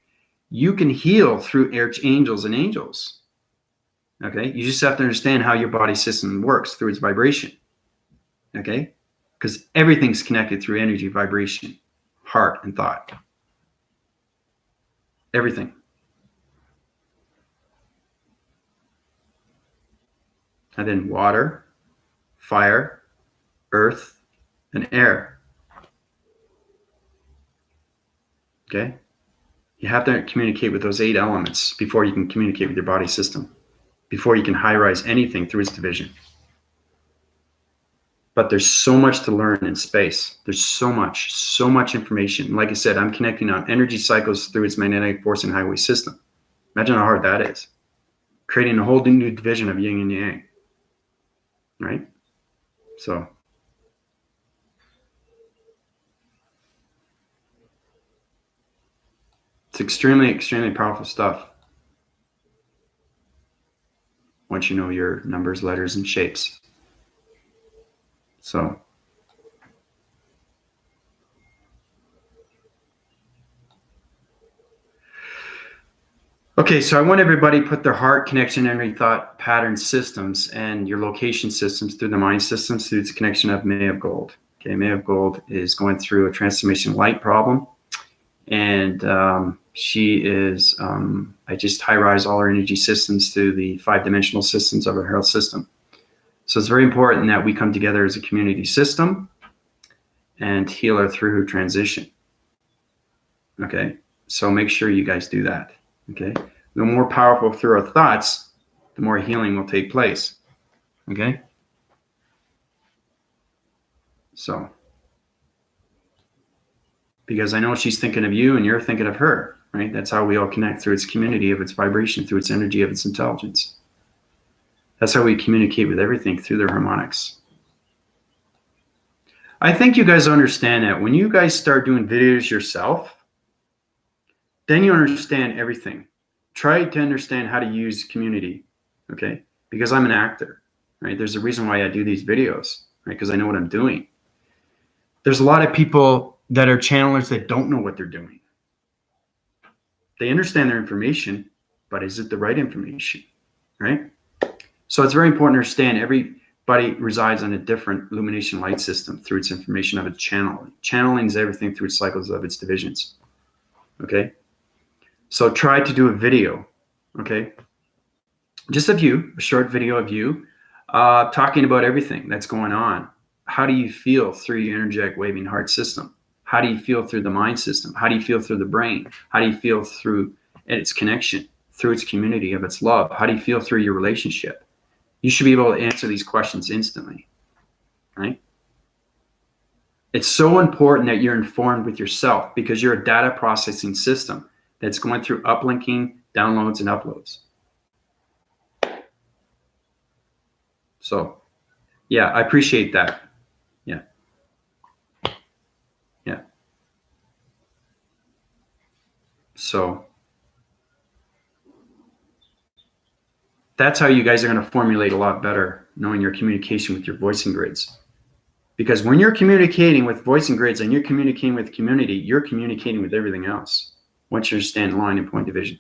You can heal through archangels and angels. Okay? You just have to understand how your body system works through its vibration. Okay? Because everything's connected through energy, vibration, heart, and thought. Everything. And then water, fire, earth, and air. Okay? You have to communicate with those 8 elements before you can communicate with your body system, before you can high-rise anything through its division. But there's so much to learn in space. There's so much information. Like I said, I'm connecting on energy cycles through its magnetic force and highway system. Imagine how hard that is. Creating a whole new division of yin and yang. Right? So it's extremely powerful stuff once you know your numbers, letters, and shapes. So okay, so I want everybody to put their heart connection, energy, thought, pattern systems, and your location systems through the mind systems through its connection of May of Gold. Okay, May of Gold is going through a transformation light problem. And she is, I just high-rise all her energy systems through the 5-dimensional systems of her health system. So it's very important that we come together as a community system and heal her through her transition. Okay, so make sure you guys do that. Okay, the more powerful through our thoughts, the more healing will take place. Okay, so because I know she's thinking of you and you're thinking of her, right? That's how we all connect through its community of its vibration, through its energy of its intelligence. That's how we communicate with everything, through their harmonics. I think you guys understand that when you guys start doing videos yourself, then you understand everything. Try to understand how to use community, okay? Because I'm an actor, right? There's a reason why I do these videos, right? Because I know what I'm doing. There's a lot of people that are channelers that don't know what they're doing. They understand their information, but is it the right information, right? So it's very important to understand everybody resides on a different illumination light system through its information of its channeling. Channeling is everything through its cycles of its divisions, okay? So try to do a video, okay? Just of you, a short video of you talking about everything that's going on. How do you feel through your energetic waving heart system? How do you feel through the mind system? How do you feel through the brain? How do you feel through its connection, through its community of its love? How do you feel through your relationship? You should be able to answer these questions instantly, right? It's so important that you're informed with yourself because you're a data processing system that's going through uplinking, downloads, and uploads. So, yeah, I appreciate that. Yeah. Yeah. So that's how you guys are going to formulate a lot better, knowing your communication with your voicing grids. Because when you're communicating with voicing grids and you're communicating with community, you're communicating with everything else. Once you understand line and point division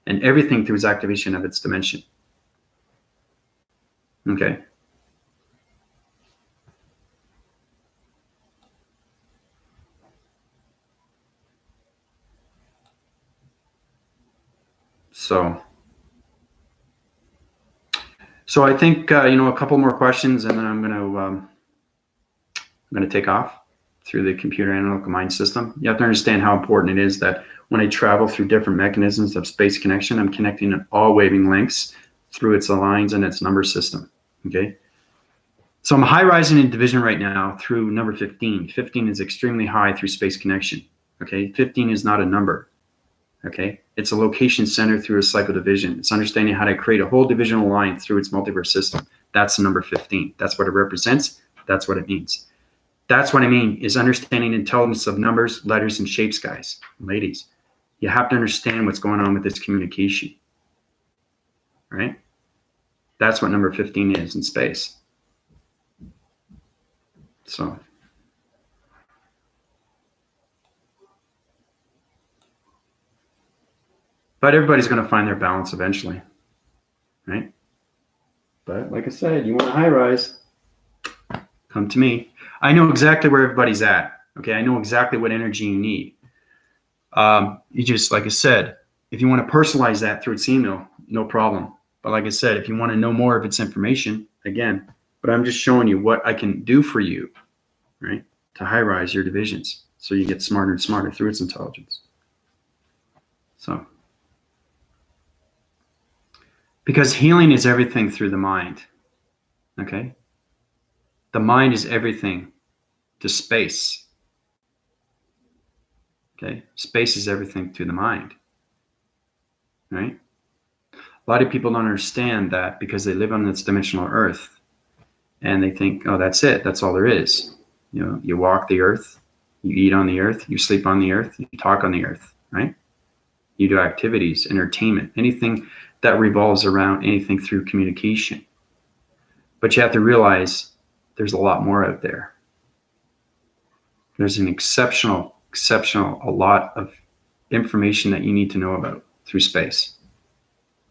and everything through its activation of its dimension. Okay. So I think, a couple more questions and then I'm going to I'm going to take off through the computer analytical mind system. You have to understand how important it is that when I travel through different mechanisms of space connection, I'm connecting all waving lengths through its lines and its number system. Okay. So I'm high rising in division right now through number 15. 15 is extremely high through space connection. Okay. 15 is not a number. Okay. It's a location center through a cycle division. It's understanding how to create a whole divisional line through its multiverse system. That's the number 15. That's what it represents. That's what it means. That's what I mean is understanding intelligence of numbers, letters, and shapes, guys, ladies. You have to understand what's going on with this communication, right? That's what number 15 is in space. So, but everybody's going to find their balance eventually, right? But like I said, you want a high rise, come to me. I know exactly where everybody's at. Okay, I know exactly what energy you need. You just, like I said, if you want to personalize that through its email, no problem. But like I said, if you want to know more of its information, again, but I'm just showing you what I can do for you, right, to high rise your divisions so you get smarter and smarter through its intelligence. So, because healing is everything through the mind, okay? The mind is everything to space, okay? Space is everything to the mind, right? A lot of people don't understand that because they live on this dimensional earth and they think, oh, that's it. That's all there is. You know, you walk the earth, you eat on the earth, you sleep on the earth, you talk on the earth, right? You do activities, entertainment, anything that revolves around anything through communication. But you have to realize there's a lot more out there. There's an exceptional, a lot of information that you need to know about through space.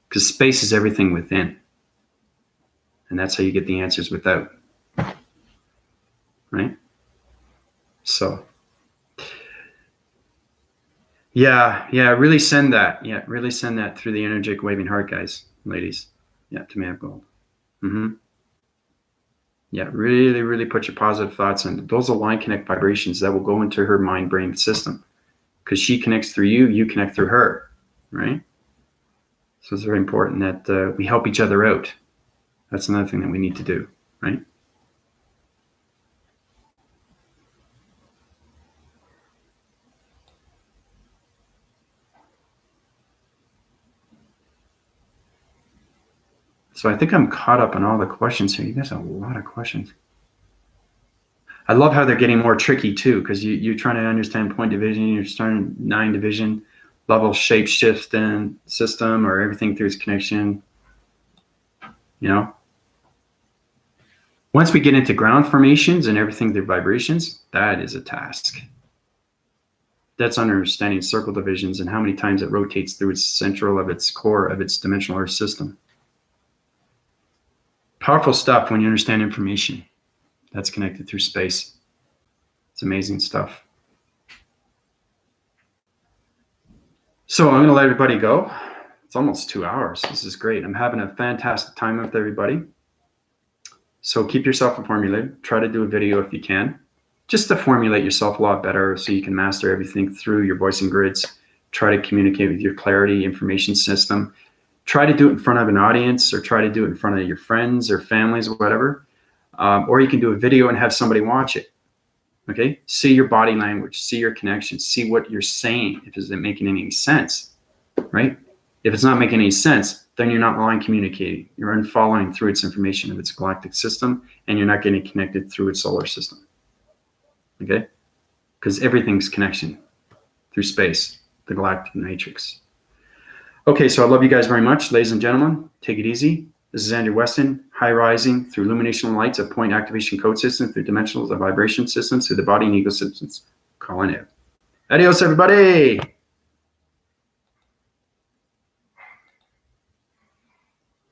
Because space is everything within. And that's how you get the answers without. Right? So. Yeah, really send that. Yeah, really send that through the energetic waving heart, guys, ladies. Yeah, to Man of Gold. Yeah, really put your positive thoughts in. Those align connect vibrations that will go into her mind-brain system. Because she connects through you, you connect through her. Right? So it's very important that we help each other out. That's another thing that we need to do, right? So I think I'm caught up on all the questions here. You guys have a lot of questions. I love how they're getting more tricky too, because you're trying to understand point division, you're starting 9 division level shape shift and system or everything through its connection. You know, once we get into ground formations and everything through vibrations, that is a task. That's understanding circle divisions and how many times it rotates through its central of its core of its dimensional earth system. Powerful stuff when you understand information that's connected through space. It's amazing stuff. So I'm going to let everybody go. It's almost 2 hours. This is great. I'm having a fantastic time with everybody. So keep yourself formulated. Try to do a video if you can, just to formulate yourself a lot better so you can master everything through your voice and grids. Try to communicate with your clarity information system. Try to do it in front of an audience or try to do it in front of your friends or families or whatever. Or you can do a video and have somebody watch it. Okay? See your body language, see your connection, see what you're saying, if it's making any sense, right? If it's not making any sense, then you're not line communicating. You're unfollowing through its information of its galactic system, and you're not getting connected through its solar system. Okay? Because everything's connection through space, the galactic matrix. Okay, so I love you guys very much, ladies and gentlemen. Take it easy. This is Andrew Weston, high rising through illumination lights of point activation code system, through dimensionals of vibration systems, through the body and ego systems. Calling it. Adios, everybody.